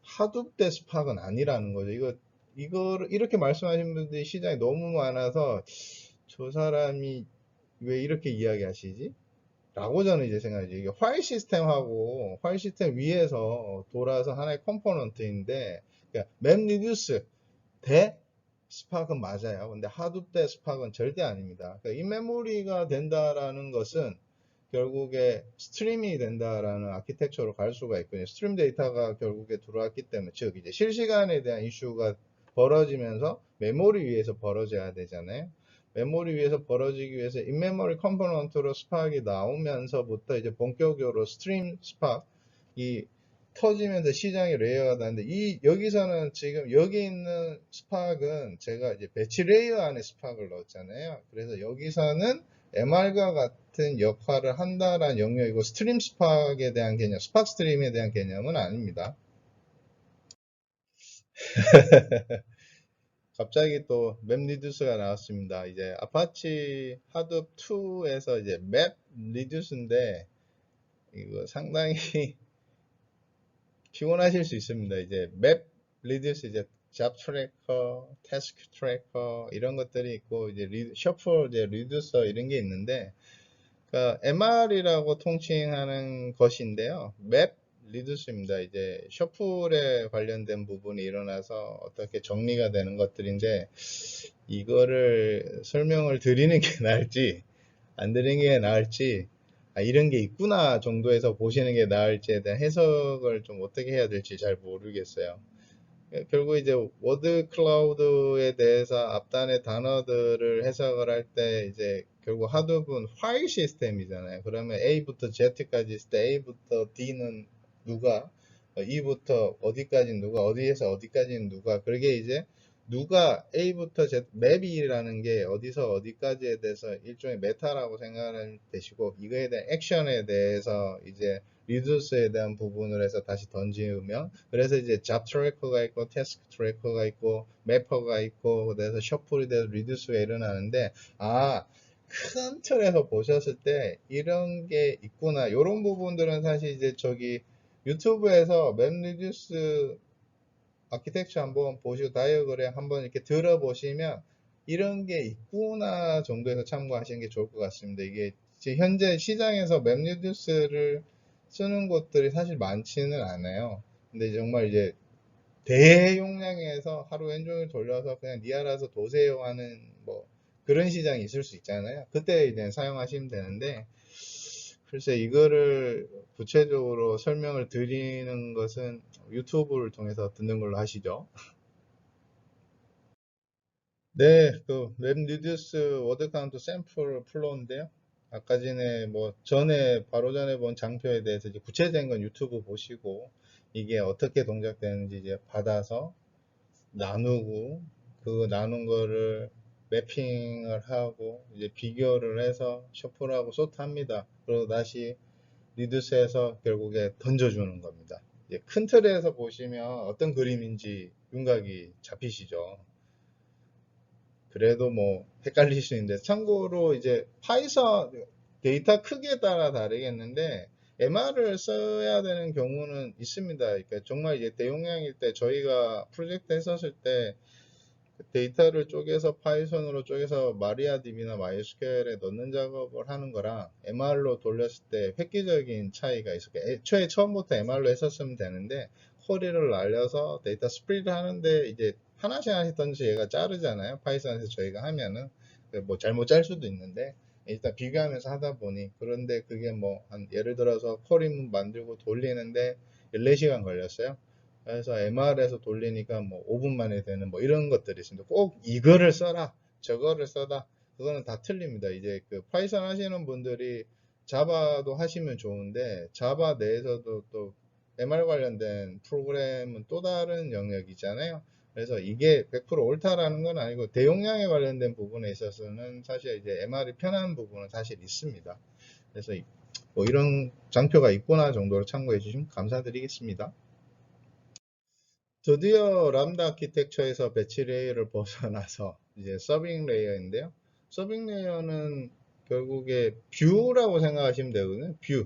S1: 하둡 대 스파크는 아니라는 거죠. 이거를 이렇게 말씀하시는 분들이 시장에 너무 많아서 저 사람이 왜 이렇게 이야기하시지? 라고 저는 이제 생각하죠. 이게 파일 시스템하고 파일 시스템 위에서 돌아서 하나의 컴포넌트인데 그러니까 맵 리듀스 대 스파크는 맞아요. 근데 하둡 대 스파크는 절대 아닙니다. 그러니까 인메모리가 된다라는 것은 결국에 스트리밍이 된다라는 아키텍처로 갈 수가 있거든요. 스트림 데이터가 결국에 들어왔기 때문에 즉 이제 실시간에 대한 이슈가 벌어지면서 메모리 위에서 벌어져야 되잖아요. 메모리 위에서 벌어지기 위해서 인메모리 컴포넌트로 스파크가 나오면서부터 이제 본격적으로 스트림 스파크이 터지면서 시장이 레이어가 되는데 여기서는 지금 여기 있는 스파크는 제가 이제 배치 레이어 안에 스파크를 넣었잖아요. 그래서 여기서는 MR과 같은 역할을 한다라는 영역이고 스트림 스파크에 대한 개념, 스파크 스트림에 대한 개념은 아닙니다. 갑자기 또 맵 리듀스가 나왔습니다. 이제 아파치 하둡 2에서 이제 맵 리듀스인데 이거 상당히 피곤하실 수 있습니다. 이제 맵 리듀스 이제 잡 트래커, 태스크 트래커 이런 것들이 있고 이제 셔플 이제 리듀서 이런 게 있는데 그러니까 MR이라고 통칭하는 것인데요. 맵 리듀스입니다. 이제 셔플에 관련된 부분이 일어나서 어떻게 정리가 되는 것들인데 이거를 설명을 드리는 게 나을지 안 드리는 게 나을지 이런 게 있구나 정도에서 보시는 게 나을지에 대한 해석을 좀 어떻게 해야 될지 잘 모르겠어요. 결국 이제 워드 클라우드에 대해서 앞단의 단어들을 해석을 할 때 이제 결국 하둡은 파일 시스템이잖아요. 그러면 A부터 Z까지 있을 때 A부터 D는 누가, E부터 어디까지는 누가, 어디에서 어디까지는 누가, 그러게 이제 누가 A부터 Z, 맵이라는 게 어디서 어디까지에 대해서 일종의 메타라고 생각을 되시고 이거에 대한 액션에 대해서 이제 리듀스에 대한 부분을 해서 다시 던지면 그래서 이제 잡 트래커가 있고 태스크 트래커가 있고 매퍼가 있고 그래서 셔플이 돼서 리듀스가 일어나는데 큰 틀에서 보셨을 때 이런 게 있구나 이런 부분들은 사실 이제 저기 유튜브에서 맵 리듀스 아키텍처 한번 보시고 다이어그램 한번 이렇게 들어보시면 이런 게 있구나 정도에서 참고하시는 게 좋을 것 같습니다. 이게 현재 시장에서 맵 리듀스를 쓰는 곳들이 사실 많지는 않아요. 근데 정말 이제 대용량에서 하루 온종일 돌려서 그냥 니 알아서 도세요 하는 뭐 그런 시장이 있을 수 있잖아요. 그때 이제 사용하시면 되는데 글쎄 이거를 구체적으로 설명을 드리는 것은 유튜브를 통해서 듣는 걸로 하시죠. 네, 그 웹리듀스 워드 카운트 샘플 플로우인데요. 아까 전에 바로 전에 본 장표에 대해서 이제 구체적인 건 유튜브 보시고 이게 어떻게 동작되는지 이제 받아서 나누고 그 나눈 거를 매핑을 하고 이제 비교를 해서 셔플하고 소트합니다. 그리고 다시 리듀스해서 결국에 던져주는 겁니다. 이제 큰 틀에서 보시면 어떤 그림인지 윤곽이 잡히시죠. 그래도 뭐 헷갈릴 수 있는데 참고로 이제 파이썬 데이터 크기에 따라 다르겠는데 MR을 써야 되는 경우는 있습니다. 그러니까 정말 이제 대용량일 때 저희가 프로젝트 했었을 때 데이터를 쪼개서 파이썬으로 쪼개서 마리아DB나 MySQL에 넣는 작업을 하는 거랑 MR로 돌렸을 때 획기적인 차이가 있어요. 애초에 처음부터 MR로 했었으면 되는데 쿼리를 날려서 데이터 스프리드 하는데 이제 하나씩 하나씩 던져 얘가 자르잖아요. 파이썬에서 저희가 하면은 뭐 잘못 짤 수도 있는데 일단 비교하면서 하다 보니 그런데 그게 뭐 한 예를 들어서 쿼리 만들고 돌리는데 14시간 걸렸어요. 그래서 MR에서 돌리니까 뭐 5분 만에 되는 뭐 이런 것들이 있습니다. 꼭 이거를 써라, 저거를 써라. 그거는 다 틀립니다. 이제 그 파이썬 하시는 분들이 자바도 하시면 좋은데 자바 내에서도 또 MR 관련된 프로그램은 또 다른 영역이잖아요. 그래서 이게 100% 옳다라는 건 아니고 대용량에 관련된 부분에 있어서는 사실 이제 MR이 편한 부분은 사실 있습니다. 그래서 뭐 이런 장표가 있구나 정도로 참고해 주시면 감사드리겠습니다. 드디어 람다 아키텍처에서 배치 레이어를 벗어나서 이제 서빙 레이어인데요. 서빙 레이어는 결국에 뷰라고 생각하시면 되거든요. 뷰.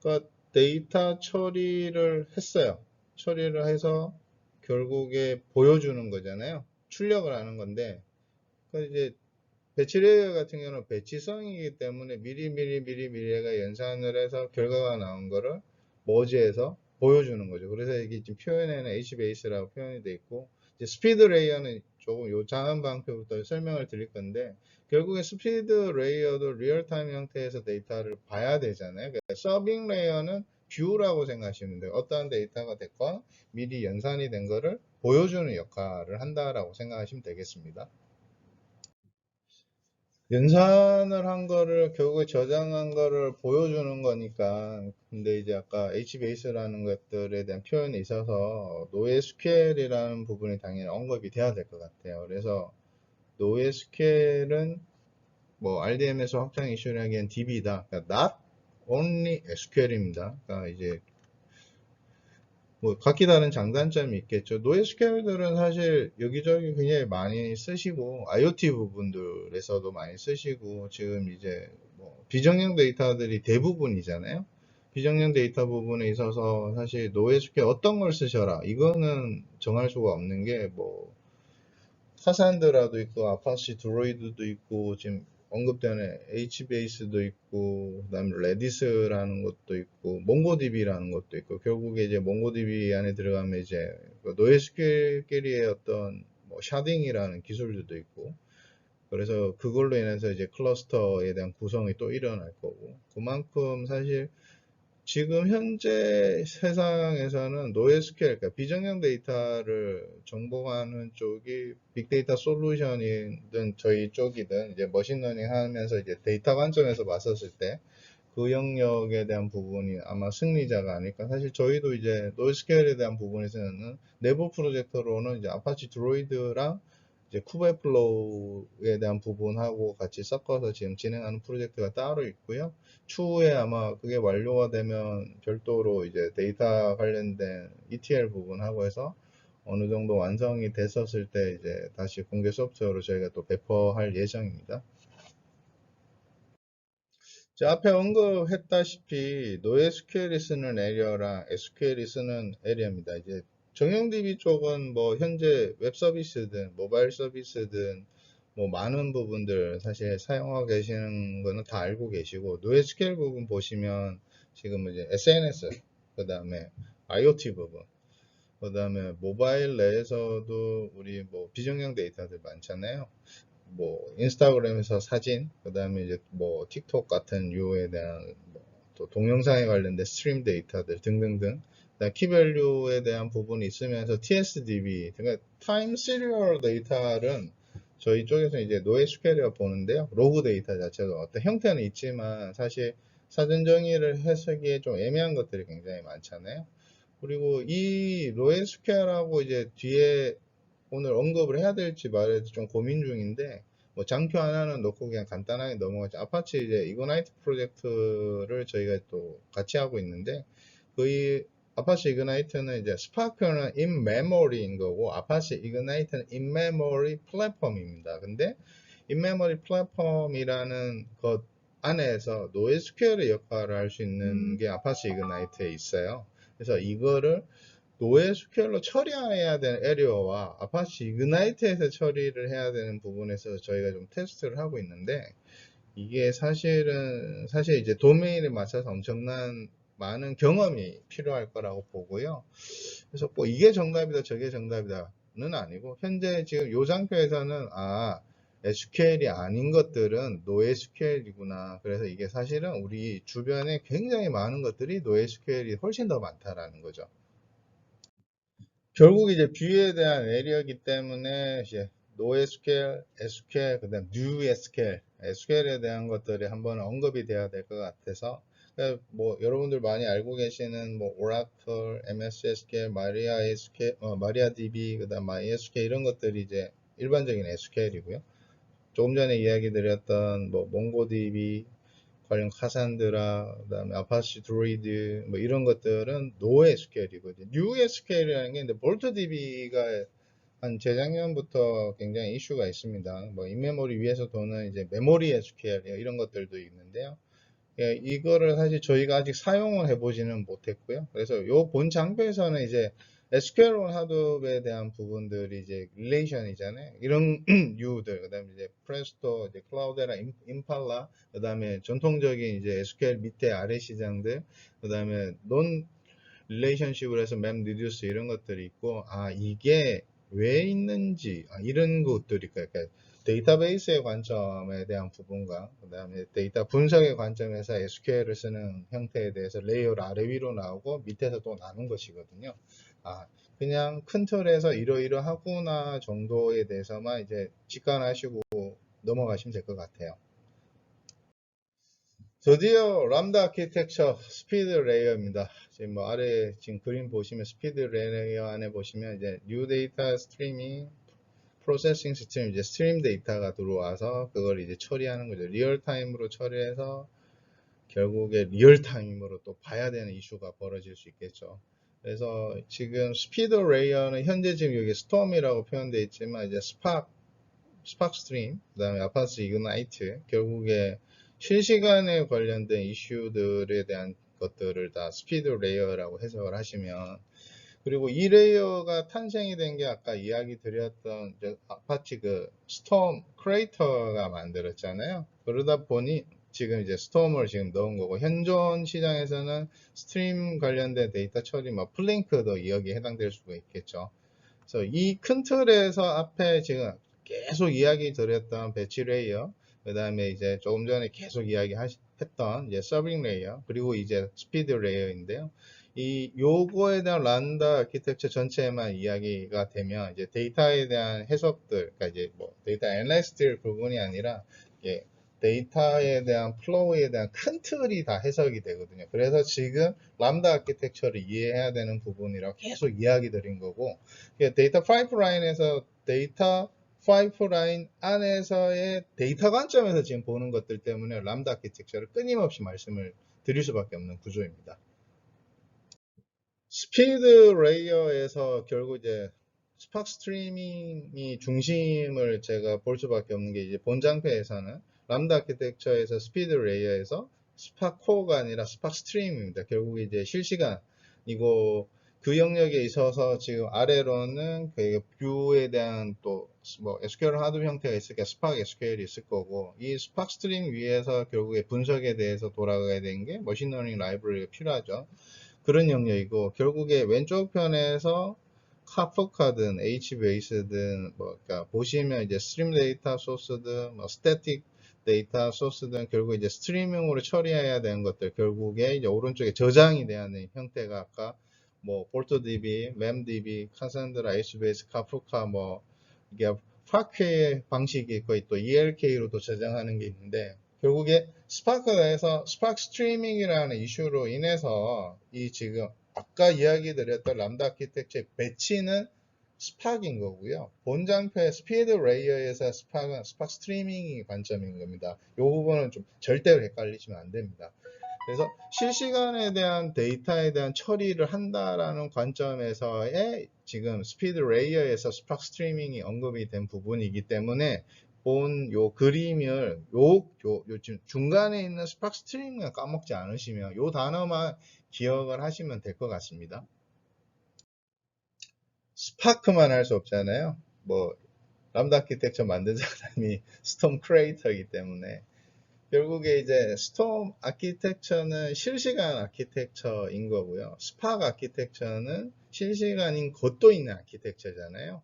S1: 그러니까 데이터 처리를 했어요. 처리를 해서 결국에 보여주는 거잖아요. 출력을 하는 건데, 그러니까 이제 배치 레이어 같은 경우는 배치성이기 때문에 미리 얘가 연산을 해서 결과가 나온 거를 머지해서 보여주는 거죠. 그래서 이게 지금 표현에는 HBase라고 표현이 되어 있고, 이제 스피드 레이어는 조금 요 다음 방표부터 설명을 드릴 건데, 결국에 스피드 레이어도 리얼타임 형태에서 데이터를 봐야 되잖아요. 그러니까 서빙 레이어는 뷰라고 생각하시면 돼요. 어떠한 데이터가 됐건 미리 연산이 된 거를 보여주는 역할을 한다라고 생각하시면 되겠습니다. 연산을 한 거를 결국에 저장한 거를 보여주는 거니까 근데 이제 아까 HBase라는 것들에 대한 표현이 있어서 NoSQL이라는 부분이 당연히 언급이 돼야 될 것 같아요. 그래서 NoSQL은 뭐 RDM에서 확장 이슈를 하기엔 DB다. 그러니까 not only SQL입니다. 그러니까 이제 뭐 각기 다른 장단점이 있겠죠. NoSQL들은 사실 여기저기 굉장히 많이 쓰시고 IoT 부분들에서도 많이 쓰시고 지금 이제 뭐 비정형 데이터들이 대부분이잖아요. 비정형 데이터 부분에 있어서 사실 NoSQL 어떤 걸 쓰셔라 이거는 정할 수가 없는 게 뭐 카산드라도 있고 아파치 드로이드도 있고 지금 언급되는 HBase도 있고 그다음에 레디스라는 것도 있고 몽고DB라는 것도 있고 결국에 이제 몽고DB 안에 들어가면 이제 노에스QL끼리의 어떤 뭐 샤딩이라는 기술들도 있고 그래서 그걸로 인해서 이제 클러스터에 대한 구성이 또 일어날 거고 그만큼 사실 지금 현재 세상에서는 NoSQL, 그러니까 비정형 데이터를 정보하는 쪽이 빅데이터 솔루션이든 저희 쪽이든 이제 머신러닝 하면서 이제 데이터 관점에서 봤었을 때 그 영역에 대한 부분이 아마 승리자가 아닐까. 사실 저희도 이제 NoSQL에 대한 부분에서는 내부 프로젝트로는 이제 아파치 드로이드랑 이제 쿠베플로우에 대한 부분하고 같이 섞어서 지금 진행하는 프로젝트가 따로 있고요. 추후에 아마 그게 완료가 되면 별도로 이제 데이터 관련된 ETL 부분하고 해서 어느 정도 완성이 됐었을 때 이제 다시 공개 소프트웨어로 저희가 또 배포할 예정입니다. 자, 앞에 언급했다시피 NoSQL이 쓰는 에리어랑 SQL이 쓰는 에리어입니다. 이제 정형DB 쪽은 뭐 현재 웹 서비스든 모바일 서비스든 뭐 많은 부분들 사실 사용하고 계시는 거는 다 알고 계시고 NoSQL 부분 보시면 지금 이제 SNS 그 다음에 IoT 부분 그 다음에 모바일 내에서도 우리 뭐 비정형 데이터들 많잖아요. 뭐 인스타그램에서 사진, 그 다음에 이제 뭐 틱톡 같은 유에 대한 뭐또 동영상에 관련된 스트림 데이터들 등등등. 키밸류에 대한 부분이 있으면서 TSDB, 그러니까 타임 시리얼 데이터는 저희 쪽에서 이제 NoSQL이라고 보는데요. 로그 데이터 자체가 어떤 형태는 있지만 사실 사전 정의를 해석에 좀 애매한 것들이 굉장히 많잖아요. 그리고 이 NoSQL하고 이제 뒤에 오늘 언급을 해야 될지 말아야 될지 좀 고민 중인데 뭐 장표 하나는 넣고 그냥 간단하게 넘어가죠. 아파치 이제 이그나이트 프로젝트를 저희가 또 같이 하고 있는데 그 아파치 이그나이트는 이제 스파크는 in memory인 거고 아파치 이그나이트는 in memory 플랫폼입니다. 근데 in memory 플랫폼이라는 것 안에서 NoSQL의 역할을 할 수 있는 게 아파치 이그나이트에 있어요. 그래서 이거를 NoSQL로 처리해야 되는 에리어와 아파치 이그나이트에서 처리를 해야 되는 부분에서 저희가 좀 테스트를 하고 있는데 이게 사실 이제 도메인에 맞춰서 엄청난 많은 경험이 필요할 거라고 보고요. 그래서 뭐 이게 정답이다 저게 정답이다는 아니고 현재 지금 요 상태에서는 SQL이 아닌 것들은 NoSQL이구나. 그래서 이게 사실은 우리 주변에 굉장히 많은 것들이 NoSQL이 훨씬 더 많다라는 거죠. 결국 이제 뷰에 대한 에리어이기 때문에 이제 NoSQL, SQL, 그다음 NewSQL, SQL에 대한 것들이 한번 언급이 돼야 될 것 같아서 그러니까 뭐 여러분들 많이 알고 계시는 뭐 Oracle, MS SQL, 마리아 SQL, 마리아DB, 그다음 MySQL 이런 것들이 이제 일반적인 SQL이고요. 조금 전에 이야기 드렸던 뭐 몽고DB 관련 카산드라, 그다음에 아파치 드로이드 뭐 이런 것들은 NoSQL이거든요. NewSQL이라는 게 볼트DB가 한 재작년부터 굉장히 이슈가 있습니다. 뭐 인메모리 위에서 도는 이제 메모리 SQL 이런 것들도 있는데요. 예, 이거를 사실 저희가 아직 사용을 해보지는 못했고요. 그래서 요 본 장표에서는 이제 SQL 하드업에 대한 부분들이 이제 릴레이션이잖아요. 이런 류들, 그 다음에 이제 프레스토, 이제 클라우데라, 임팔라, 그 다음에 전통적인 이제 SQL 밑에 아래 시장들, 그 다음에 논 릴레이션십을 해서 맵 리듀스 이런 것들이 있고, 이게 왜 있는지, 이런 것들이, 그러니까 데이터베이스의 관점에 대한 부분과 그 다음에 데이터 분석의 관점에서 SQL을 쓰는 형태에 대해서 레이어를 아래 위로 나오고 밑에서 또 나눈 것이거든요. 그냥 큰 틀에서 이러이러하구나 정도에 대해서만 이제 직관하시고 넘어가시면 될 것 같아요. 드디어 람다 아키텍처 스피드 레이어입니다. 지금 뭐 아래 지금 그림 보시면 스피드 레이어 안에 보시면 이제 뉴 데이터 스트리밍 프로세싱 시스템 이제 스트림 데이터가 들어와서 그걸 이제 처리하는 거죠. 리얼타임으로 처리해서 결국에 리얼타임으로 또 봐야 되는 이슈가 벌어질 수 있겠죠. 그래서 지금 스피드 레이어는 현재 지금 여기 스톰이라고 표현되어 있지만 이제 스파크 스트림, 그 다음에 아파스 이그나이트, 결국에 실시간에 관련된 이슈들에 대한 것들을 다 스피드 레이어라고 해석을 하시면, 그리고 이 레이어가 탄생이 된 게 아까 이야기 드렸던 아파치 그 스톰 크레이터가 만들었잖아요. 그러다 보니 지금 이제 스톰을 지금 넣은 거고, 현존 시장에서는 스트림 관련된 데이터 처리, 뭐 플링크도 여기에 해당될 수가 있겠죠. 그래서 이 큰 틀에서 앞에 지금 계속 이야기 드렸던 배치 레이어, 그 다음에 이제 조금 전에 계속 이야기했던 이제 서빙 레이어, 그리고 이제 스피드 레이어인데요. 이 요거에 대한 란다 아키텍처 전체에만 이야기가 되면 이제 데이터에 대한 해석들, 그러니까 이제 뭐 데이터 애널리스트 부분이 아니라 이게 데이터에 대한 플로우에 대한 큰 틀이 다 해석이 되거든요. 그래서 지금 람다 아키텍처를 이해해야 되는 부분이라고 계속 이야기 드린 거고, 데이터 파이프라인에서 데이터 파이프라인 안에서의 데이터 관점에서 지금 보는 것들 때문에 람다 아키텍처를 끊임없이 말씀을 드릴 수밖에 없는 구조입니다. 스피드 레이어에서 결국 이제 스파크 스트리밍이 중심을 제가 볼 수밖에 없는 게, 이제 본 장표에서는 람다 아키텍처에서 스피드 레이어에서 스파크 코어가 아니라 스파크 스트리밍입니다. 결국 이제 실시간이고, 그 영역에 있어서 지금 아래로는 그 뷰에 대한 또 뭐 SQL 하드 형태가 있으니까 스파크 SQL이 있을 거고, 이 스파크 스트리밍 위에서 결국에 분석에 대해서 돌아가야 되는 게 머신러닝 라이브러리가 필요하죠. 그런 영역이고, 결국에 왼쪽 편에서 카프카든 HBase든 뭐, 그러니까 보시면 이제 스트림 데이터 소스든 뭐 스태틱 데이터 소스든 결국 이제 스트리밍으로 처리해야 되는 것들, 결국에 이제 오른쪽에 저장이 되는 형태가 아까 뭐 볼트DB, memDB, 카산드라, HBase, 카프카, 뭐 이게 파크의 방식이 있고 또 ELK로도 저장하는 게 있는데, 결국에 스파크에서 스파크 스트리밍이라는 이슈로 인해서 이 지금 아까 이야기 드렸던 람다 아키텍처의 배치는 스파크인 거고요. 본장표의 스피드 레이어에서 스파크는 스파크 스트리밍이 관점인 겁니다. 이 부분은 좀 절대로 헷갈리시면 안 됩니다. 그래서 실시간에 대한 데이터에 대한 처리를 한다라는 관점에서의 지금 스피드 레이어에서 스파크 스트리밍이 언급이 된 부분이기 때문에, 본 요 그림을 지금 중간에 있는 스파크 스트리밍을 까먹지 않으시면 요 단어만 기억을 하시면 될 것 같습니다. 스파크만 할 수 없잖아요. 뭐 람다 아키텍처 만든 사람이 스톰 크리에이터이기 때문에, 결국에 이제 스톰 아키텍처는 실시간 아키텍처인 거고요. 스파크 아키텍처는 실시간인 것도 있는 아키텍처잖아요.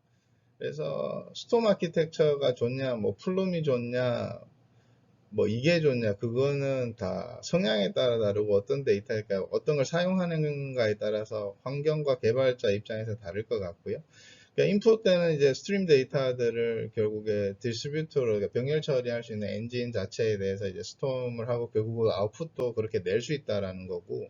S1: 그래서 스톰 아키텍처가 좋냐, 뭐 플룸이 좋냐, 뭐 이게 좋냐, 그거는 다 성향에 따라 다르고 어떤 데이터일까, 어떤 걸 사용하는가에 따라서 환경과 개발자 입장에서 다를 것 같고요. 그러니까 인풋 때는 이제 스트림 데이터들을 결국에 디스트리뷰터로, 그러니까 병렬 처리할 수 있는 엔진 자체에 대해서 이제 스톰을 하고 결국은 아웃풋도 그렇게 낼 수 있다라는 거고,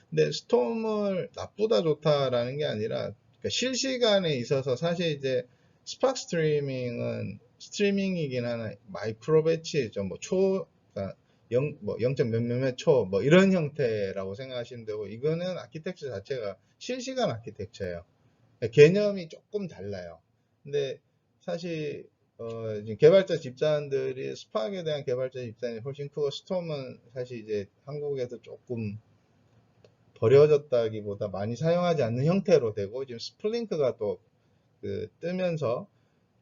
S1: 근데 스톰을 나쁘다 좋다라는 게 아니라, 그러니까 실시간에 있어서 사실 이제 스파크 스트리밍은 스트리밍이긴 하나 마이크로 배치죠. 뭐 그러니까 0. 몇몇몇 초, 뭐 이런 형태라고 생각하시면 되고, 이거는 아키텍처 자체가 실시간 아키텍처예요. 개념이 조금 달라요. 근데 사실 지금 개발자 집단들이 스파크에 대한 개발자 집단이 훨씬 크고, 스톰은 사실 이제 한국에서 조금 버려졌다기보다 많이 사용하지 않는 형태로 되고, 지금 스플링크가 또 뜨면서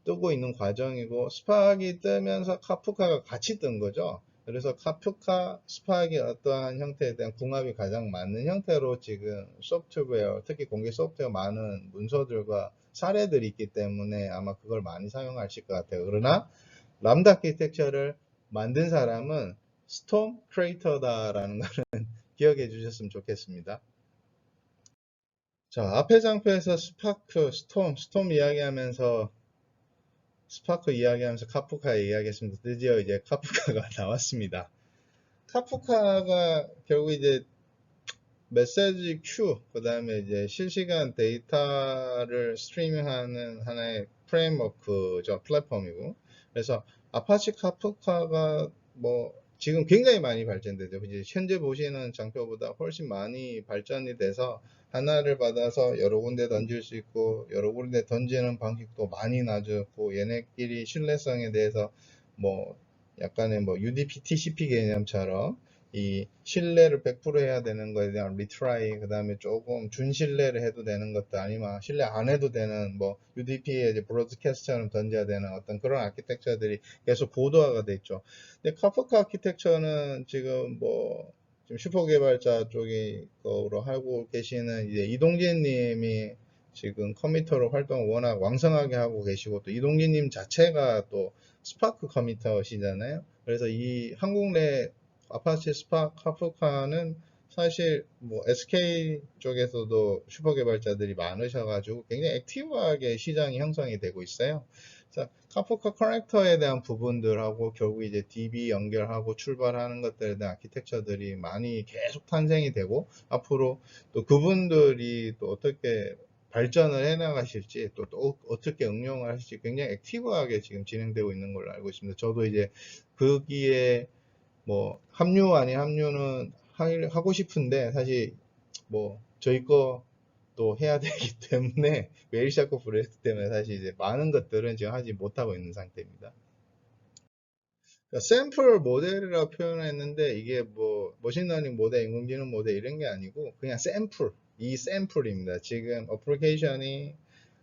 S1: 뜨고 있는 과정이고, 스파크가 뜨면서 카프카가 같이 뜬 거죠. 그래서 카프카, 스파크의 어떠한 형태에 대한 궁합이 가장 맞는 형태로 지금 소프트웨어, 특히 공개 소프트웨어 많은 문서들과 사례들이 있기 때문에 아마 그걸 많이 사용하실 것 같아요. 그러나 람다 아키텍처를 만든 사람은 스톰 크리에이터다라는 거는 기억해 주셨으면 좋겠습니다. 자, 앞에 장표에서 스파크, 스톰 이야기하면서 스파크 이야기하면서 카프카 이야기했습니다. 드디어 이제 카프카가 나왔습니다. 카프카가 결국 이제 메시지 큐, 그 다음에 이제 실시간 데이터를 스트리밍하는 하나의 프레임워크죠, 플랫폼이고. 그래서 아파치 카프카가 뭐 지금 굉장히 많이 발전되죠. 이제 현재 보시는 장표보다 훨씬 많이 발전이 돼서 하나를 받아서 여러 군데 던질 수 있고 여러 군데 던지는 방식도 많이 낮았고 얘네끼리 신뢰성에 대해서 뭐 약간의 뭐 UDP, TCP 개념처럼 이 신뢰를 100% 해야 되는 거에 대한 리트라이, 그 다음에 조금 준신뢰를 해도 되는 것도 아니면 신뢰 안 해도 되는 뭐 UDP에 이제 브로드캐스트처럼 던져야 되는 어떤 그런 아키텍처들이 계속 고도화가 돼 있죠. 근데 카프카 아키텍처는 지금 뭐 지금 슈퍼 개발자 쪽으로 하고 계시는 이제 이동진 님이 지금 커미터로 활동을 워낙 왕성하게 하고 계시고 또 이동진 님 자체가 또 스파크 커미터시잖아요. 그래서 이 한국 내 아파치 스파크 카프카는 사실 뭐 SK 쪽에서도 슈퍼 개발자들이 많으셔가지고 굉장히 액티브하게 시장이 형성이 되고 있어요. 자, 카프카 커넥터에 대한 부분들하고 결국 이제 DB 연결하고 출발하는 것들에 대한 아키텍처들이 많이 계속 탄생이 되고 앞으로 또 그분들이 또 어떻게 발전을 해 나가실지 또 어떻게 응용을 하실지 굉장히 액티브하게 지금 진행되고 있는 걸로 알고 있습니다. 저도 이제 거기에 뭐 합류 아닌 합류는 하고 싶은데 사실 뭐 저희 거 또 해야 되기 때문에 웨일샤코 프로젝트 때문에 사실 이제 많은 것들은 지금 하지 못하고 있는 상태입니다. 그러니까 샘플 모델이라고 표현했는데 이게 뭐 머신러닝 모델, 인공지능 모델 이런 게 아니고 그냥 샘플, 이 샘플입니다. 지금 어플리케이션이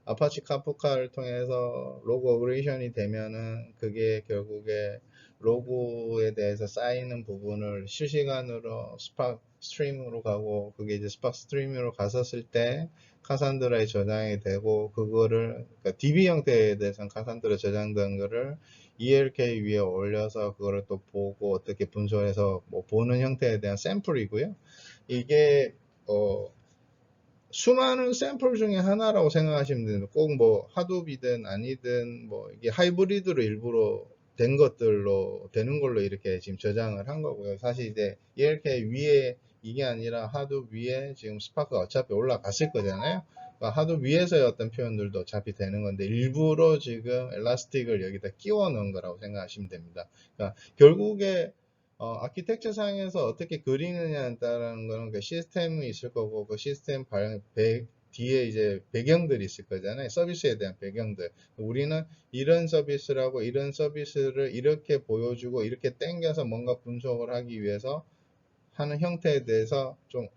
S1: 아파치 카프카를 통해서 로그 어그레이션이 되면은 그게 결국에 로그에 대해서 쌓이는 부분을 실시간으로 스팍 스트림으로 가고 그게 이제 스팍 스트림으로 갔었을 때 카산드라에 저장이 되고 그거를 그러니까 DB 형태에 대해서는 카산드라 저장된 거를 ELK 위에 올려서 그거를 또 보고 어떻게 분석해서 뭐 보는 형태에 대한 샘플이고요. 이게 수많은 샘플 중에 하나라고 생각하시면 됩니다. 꼭 뭐 하둡이든 아니든 뭐 이게 하이브리드로 일부러 된 것들로 되는 걸로 이렇게 지금 저장을 한 거고요. 사실 이제 ELK 위에 이게 아니라 하둡 위에 지금 스파크가 어차피 올라갔을 거잖아요. 그러니까 하둡 위에서의 어떤 표현들도 어차피 되는 건데 일부러 지금 엘라스틱을 여기다 끼워 넣은 거라고 생각하시면 됩니다. 그러니까 결국에 아키텍처 상에서 어떻게 그리느냐에 따른 거는 그 시스템이 있을 거고 그 시스템 뒤에 이제 배경들이 있을 거잖아요. 서비스에 대한 배경들. 우리는 이런 서비스라고 이런 서비스를 이렇게 보여주고 이렇게 땡겨서 뭔가 분석을 하기 위해서 하는 형태에 대해서 좀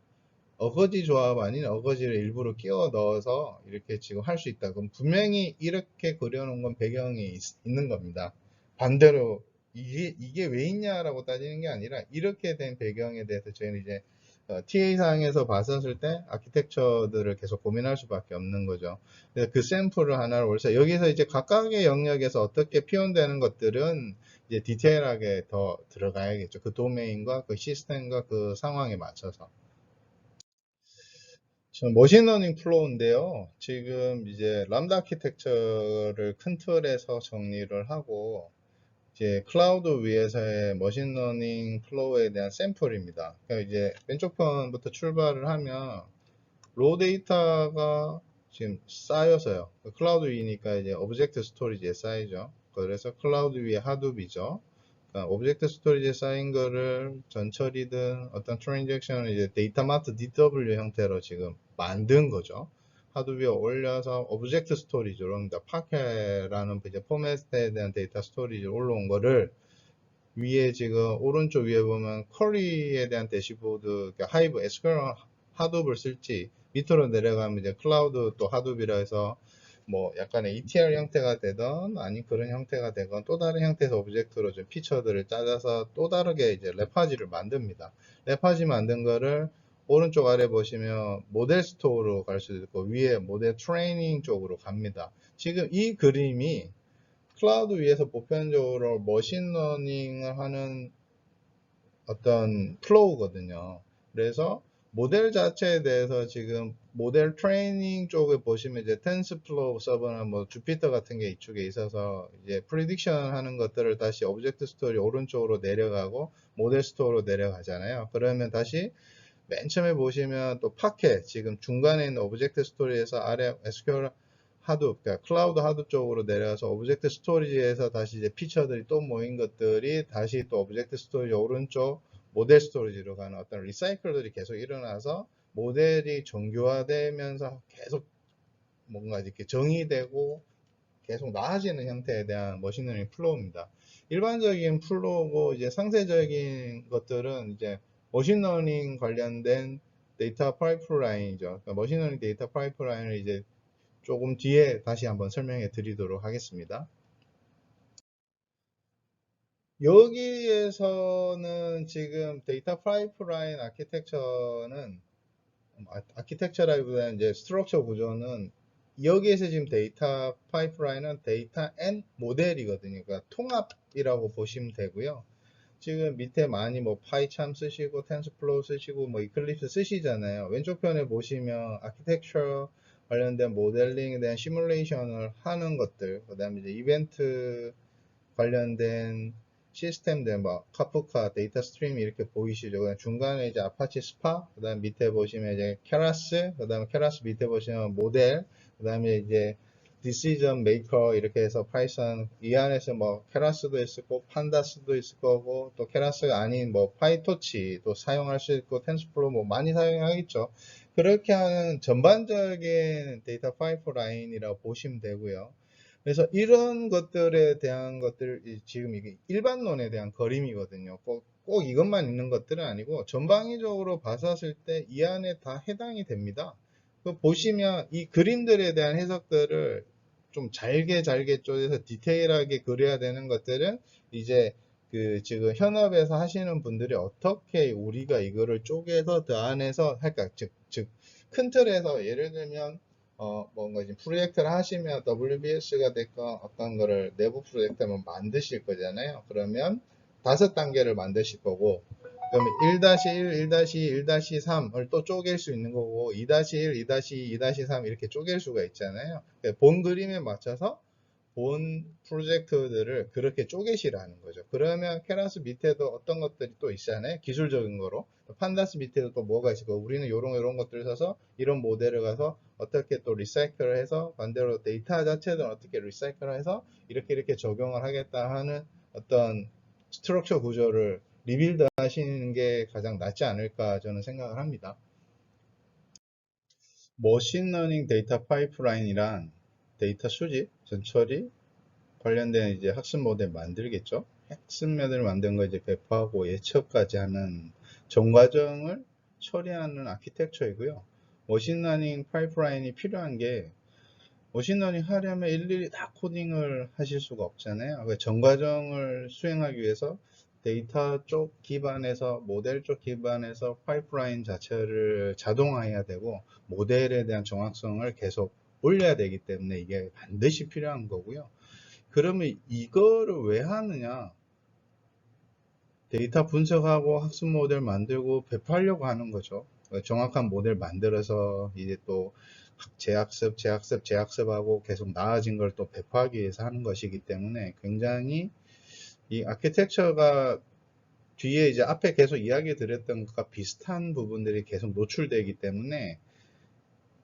S1: 어거지 조합 아닌 어거지를 일부러 끼워 넣어서 이렇게 지금 할 수 있다. 그럼 분명히 이렇게 그려놓은 건 배경이 있는 겁니다. 반대로 이게 왜 있냐라고 따지는 게 아니라 이렇게 된 배경에 대해서 저희는 이제 TA상에서 봤었을 때 아키텍처들을 계속 고민할 수밖에 없는 거죠. 그래서 그 샘플을 하나를 올려서 여기서 이제 각각의 영역에서 어떻게 표현되는 것들은 이제 디테일하게 더 들어가야겠죠. 그 도메인과 그 시스템과 그 상황에 맞춰서. 저 머신러닝 플로우인데요. 지금 이제 람다 아키텍처를 큰 틀에서 정리를 하고 이제 클라우드 위에서의 머신러닝 플로우에 대한 샘플입니다. 그러니까 이제 왼쪽 편부터 출발을 하면 로 데이터가 지금 쌓여서요. 클라우드 위니까 이제 오브젝트 스토리지에 쌓이죠. 그래서 클라우드 위에 하둡이죠. 그러니까 오브젝트 스토리지에 쌓인 거를 전처리든 어떤 트랜잭션을 이제 데이터 마트 DW 형태로 지금 만든 거죠. 하드 위에 올려서 오브젝트 스토리지로, 그러니까 파켓라는 이제 포맷에 대한 데이터 스토리지 올라온 거를 위에 지금 오른쪽 위에 보면 쿼리에 대한 대시보드, 그러니까 하이브 SQL 하둡을 쓸지 밑으로 내려가면 이제 클라우드 또 하둡이라 해서 뭐 약간의 ETL 형태가 되던 아니 그런 형태가 되건 또 다른 형태에서 오브젝트로 좀 피처들을 짜서 또 다르게 이제 랩하지를 만듭니다. 랩하지 만든 거를 오른쪽 아래 보시면 모델 스토어로 갈 수도 있고 위에 모델 트레이닝 쪽으로 갑니다. 지금 이 그림이 클라우드 위에서 보편적으로 머신러닝을 하는 어떤 플로우거든요. 그래서 모델 자체에 대해서 지금 모델 트레이닝 쪽에 보시면 이제 텐스플로우 서버나 뭐 주피터 같은 게 이쪽에 있어서 이제 프리딕션 하는 것들을 다시 오브젝트 스토리 오른쪽으로 내려가고 모델 스토어로 내려가잖아요. 그러면 다시 맨 처음에 보시면 또 파켓 지금 중간에 있는 오브젝트 스토리에서 아래 SQL 하둡, 그러니까 클라우드 하둡 쪽으로 내려가서 오브젝트 스토리지에서 다시 이제 피처들이 또 모인 것들이 다시 또 오브젝트 스토리지 오른쪽 모델 스토리지로 가는 어떤 리사이클들이 계속 일어나서 모델이 정교화되면서 계속 뭔가 이렇게 정의되고 계속 나아지는 형태에 대한 머신러닝 플로우입니다. 일반적인 플로우고 이제 상세적인 것들은 이제 머신러닝 관련된 데이터 파이프라인이죠. 그러니까 머신러닝 데이터 파이프라인을 이제 조금 뒤에 다시 한번 설명해 드리도록 하겠습니다. 여기에서는 지금 데이터 파이프라인 아키텍처는 아키텍처라기보다는 이제 스트럭처 구조는 여기에서 지금 데이터 파이프라인은 데이터 앤 모델이거든요. 그러니까 통합이라고 보시면 되고요. 지금 밑에 많이 뭐 파이참 쓰시고 텐서플로우 쓰시고 뭐 이클립스 쓰시잖아요. 왼쪽 편에 보시면 아키텍처 관련된 모델링에 대한 시뮬레이션을 하는 것들, 그 다음에 이제 이벤트 관련된 시스템들, 뭐 카프카, 데이터 스트림 이렇게 보이시죠. 그다음 중간에 이제 아파치 스파, 그다음 밑에 보시면 이제 케라스, 그다음에 케라스 밑에 보시면 모델, 그다음에 이제 디시전 메이커 이렇게 해서 파이썬 이 안에서 뭐 케라스도 있을 거고 판다스도 있을 거고 또 케라스가 아닌 뭐 파이토치 또 사용할 수 있고 텐서플로우 뭐 많이 사용하겠죠. 그렇게 하는 전반적인 데이터 파이프라인이라고 보시면 되고요. 그래서 이런 것들에 대한 것들, 지금 이게 일반론에 대한 그림이거든요. 꼭 이것만 있는 것들은 아니고 전방위적으로 봤었을 때 이 안에 다 해당이 됩니다. 보시면 이 그림들에 대한 해석들을 좀 잘게 쪼개서 디테일하게 그려야 되는 것들은 이제 그 지금 현업에서 하시는 분들이 어떻게 우리가 이거를 쪼개서 그 안에서 할까? 즉 큰 틀에서 예를 들면 뭔가 이제 프로젝트를 하시면 WBS가 됐건 어떤 거를 내부 프로젝트 한번 만드실 거잖아요. 그러면 5단계를 만드실 거고, 그러면 1-1, 1-2, 1-3을 또 쪼갤 수 있는 거고, 2-1, 2-2, 2-3 이렇게 쪼갤 수가 있잖아요. 본 그림에 맞춰서 본 프로젝트들을 그렇게 쪼개시라는 거죠. 그러면 케라스 밑에도 어떤 것들이 또 있잖아요. 기술적인 거로. 판다스 밑에도 또 뭐가 있을 거고, 우리는 요런 것들을 써서 이런 모델을 가서 어떻게 또 리사이클을 해서 반대로 데이터 자체도 어떻게 리사이클을 해서 이렇게 적용을 하겠다 하는 어떤 스트럭처 구조를 리빌드 하시는 게 가장 낫지 않을까 저는 생각을 합니다. 머신러닝 데이터 파이프라인이란 데이터 수집, 전처리, 관련된 이제 학습 모델 만들겠죠. 학습 모델 만든 거 이제 배포하고 예측까지 하는 전 과정을 처리하는 아키텍처이고요. 머신러닝 파이프라인이 필요한 게 머신러닝 하려면 일일이 다 코딩을 하실 수가 없잖아요. 전 과정을 수행하기 위해서 데이터 쪽 기반에서 모델 쪽 기반에서 파이프라인 자체를 자동화해야 되고 모델에 대한 정확성을 계속 올려야 되기 때문에 이게 반드시 필요한 거고요. 그러면 이거를 왜 하느냐? 데이터 분석하고 학습 모델 만들고 배포하려고 하는 거죠. 정확한 모델 만들어서 이제 또 재학습하고 계속 나아진 걸 또 배포하기 위해서 하는 것이기 때문에 굉장히 이 아키텍처가 뒤에 이제 앞에 계속 이야기 드렸던 것과 비슷한 부분들이 계속 노출되기 때문에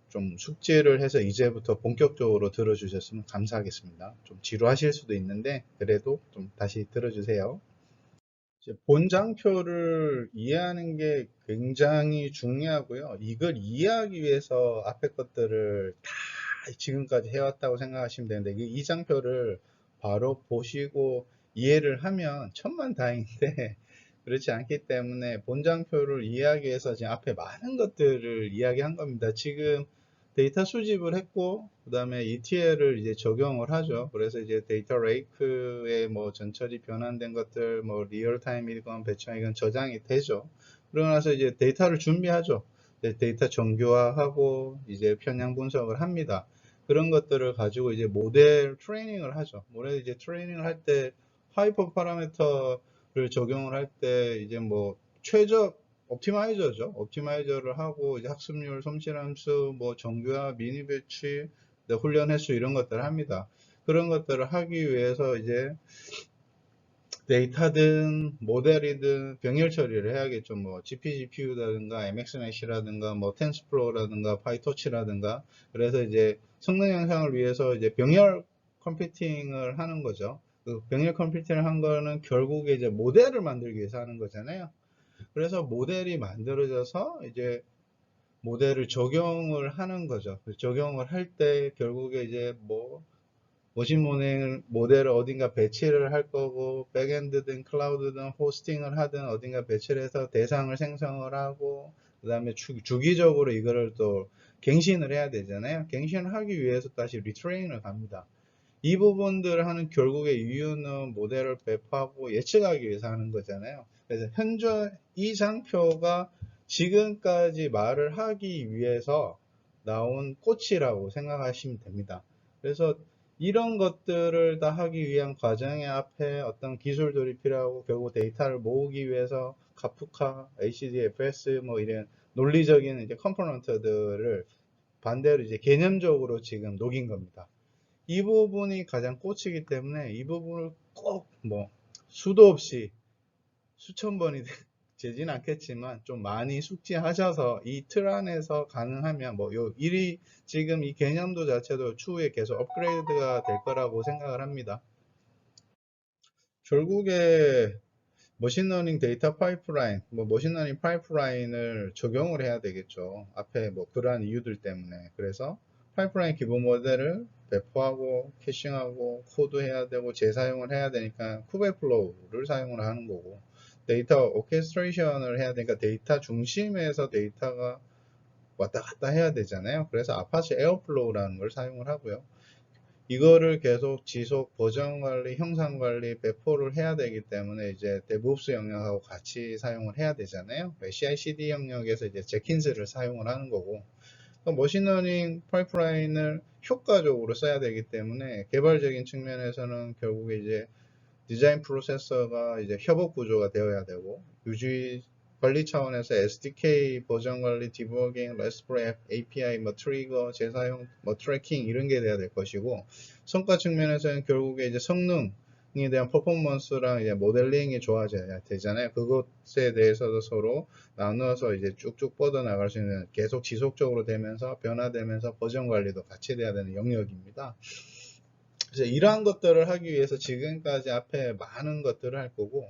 S1: 좀 숙지를 해서 이제부터 본격적으로 들어주셨으면 감사하겠습니다. 좀 지루하실 수도 있는데 그래도 좀 다시 들어주세요. 본장표를 이해하는 게 굉장히 중요하고요. 이걸 이해하기 위해서 앞에 것들을 다 지금까지 해왔다고 생각하시면 되는데 이 장표를 바로 보시고 이해를 하면 천만다행인데 그렇지 않기 때문에 본장표를 이해하기 위해서 지금 앞에 많은 것들을 이야기한 겁니다. 지금 데이터 수집을 했고 그 다음에 ETL을 이제 적용을 하죠. 그래서 이제 데이터 레이크에 뭐 전처리 변환된 것들 뭐 리얼타임이건 배치이건 저장이 되죠. 그러고 나서 이제 데이터를 준비하죠. 데이터 정교화하고 이제 편향 분석을 합니다. 그런 것들을 가지고 이제 모델 트레이닝을 하죠. 모델 이제 트레이닝을 할 때 하이퍼 파라미터를 적용을 할 때 이제 뭐 최적 옵티마이저죠. 옵티마이저를 하고 이제 학습률, 성실함수, 뭐 정교화, 미니 배치, 훈련 횟수 이런 것들을 합니다. 그런 것들을 하기 위해서 이제 데이터든 모델이든 병렬 처리를 해야겠죠. 뭐 GPGPU라든가 MXNet이라든가 뭐 텐스플로우라든가 파이토치라든가 그래서 이제 성능 향상을 위해서 이제 병렬 컴퓨팅을 하는 거죠. 그 병렬 컴퓨팅을 한 거는 결국에 이제 모델을 만들기 위해서 하는 거잖아요. 그래서 모델이 만들어져서 이제 모델을 적용을 하는 거죠. 적용을 할 때 결국에 이제 뭐 머신 모델을 어딘가 배치를 할 거고, 백엔드든 클라우드든 호스팅을 하든 어딘가 배치를 해서 대상을 생성을 하고, 그 다음에 주기적으로 이거를 또 갱신을 해야 되잖아요. 갱신을 하기 위해서 다시 리트레인을 갑니다. 이 부분들을 하는 결국의 이유는 모델을 배포하고 예측하기 위해서 하는 거잖아요. 그래서 현재 이 장표가 지금까지 말을 하기 위해서 나온 꽃이라고 생각하시면 됩니다. 그래서 이런 것들을 다 하기 위한 과정의 앞에 어떤 기술들이 필요하고, 결국 데이터를 모으기 위해서 카프카, HDFS 뭐 이런 논리적인 이제 컴포넌트들을 반대로 이제 개념적으로 지금 녹인 겁니다. 이 부분이 가장 꽃이기 때문에 이 부분을 꼭 뭐 수도 없이 수천 번이 되진 않겠지만 좀 많이 숙지하셔서 이 틀 안에서 가능하면 뭐 요 일이 지금 이 개념도 자체도 추후에 계속 업그레이드가 될 거라고 생각을 합니다. 결국에 머신러닝 데이터 파이프라인, 뭐 머신러닝 파이프라인을 적용을 해야 되겠죠. 앞에 뭐 그러한 이유들 때문에. 그래서 파이프라인 기본 모델을 배포하고 캐싱하고 코드해야 되고 재사용을 해야 되니까 쿠베플로우를 사용을 하는 거고, 데이터 오케스트레이션을 해야 되니까 데이터 중심에서 데이터가 왔다 갔다 해야 되잖아요. 그래서 아파치 에어플로우라는 걸 사용을 하고요. 이거를 계속 지속 버전 관리, 형상 관리, 배포를 해야 되기 때문에 이제 데브옵스 영역하고 같이 사용을 해야 되잖아요. CI/CD 영역에서 이제 제킨스를 사용을 하는 거고, 머신러닝 파이프라인을 효과적으로 써야 되기 때문에 개발적인 측면에서는 결국에 이제 디자인 프로세서가 이제 협업 구조가 되어야 되고, 유지 관리 차원에서 SDK 버전 관리, 디버깅, RESTful API, 뭐 트리거, 재사용, 뭐 트래킹 이런 게 돼야 될 것이고, 성과 측면에서는 결국에 이제 성능에 대한 퍼포먼스랑 이제 모델링이 좋아져야 되잖아요. 그것에 대해서도 서로 나누어서 이제 쭉쭉 뻗어 나갈 수 있는, 계속 지속적으로 되면서 변화되면서 버전 관리도 같이 돼야 되는 영역입니다. 그래서 이러한 것들을 하기 위해서 지금까지 앞에 많은 것들을 할 거고,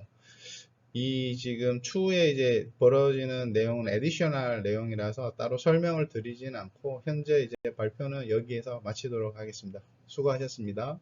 S1: 이 지금 추후에 이제 벌어지는 내용은 에디셔널 내용이라서 따로 설명을 드리진 않고, 현재 이제 발표는 여기에서 마치도록 하겠습니다. 수고하셨습니다.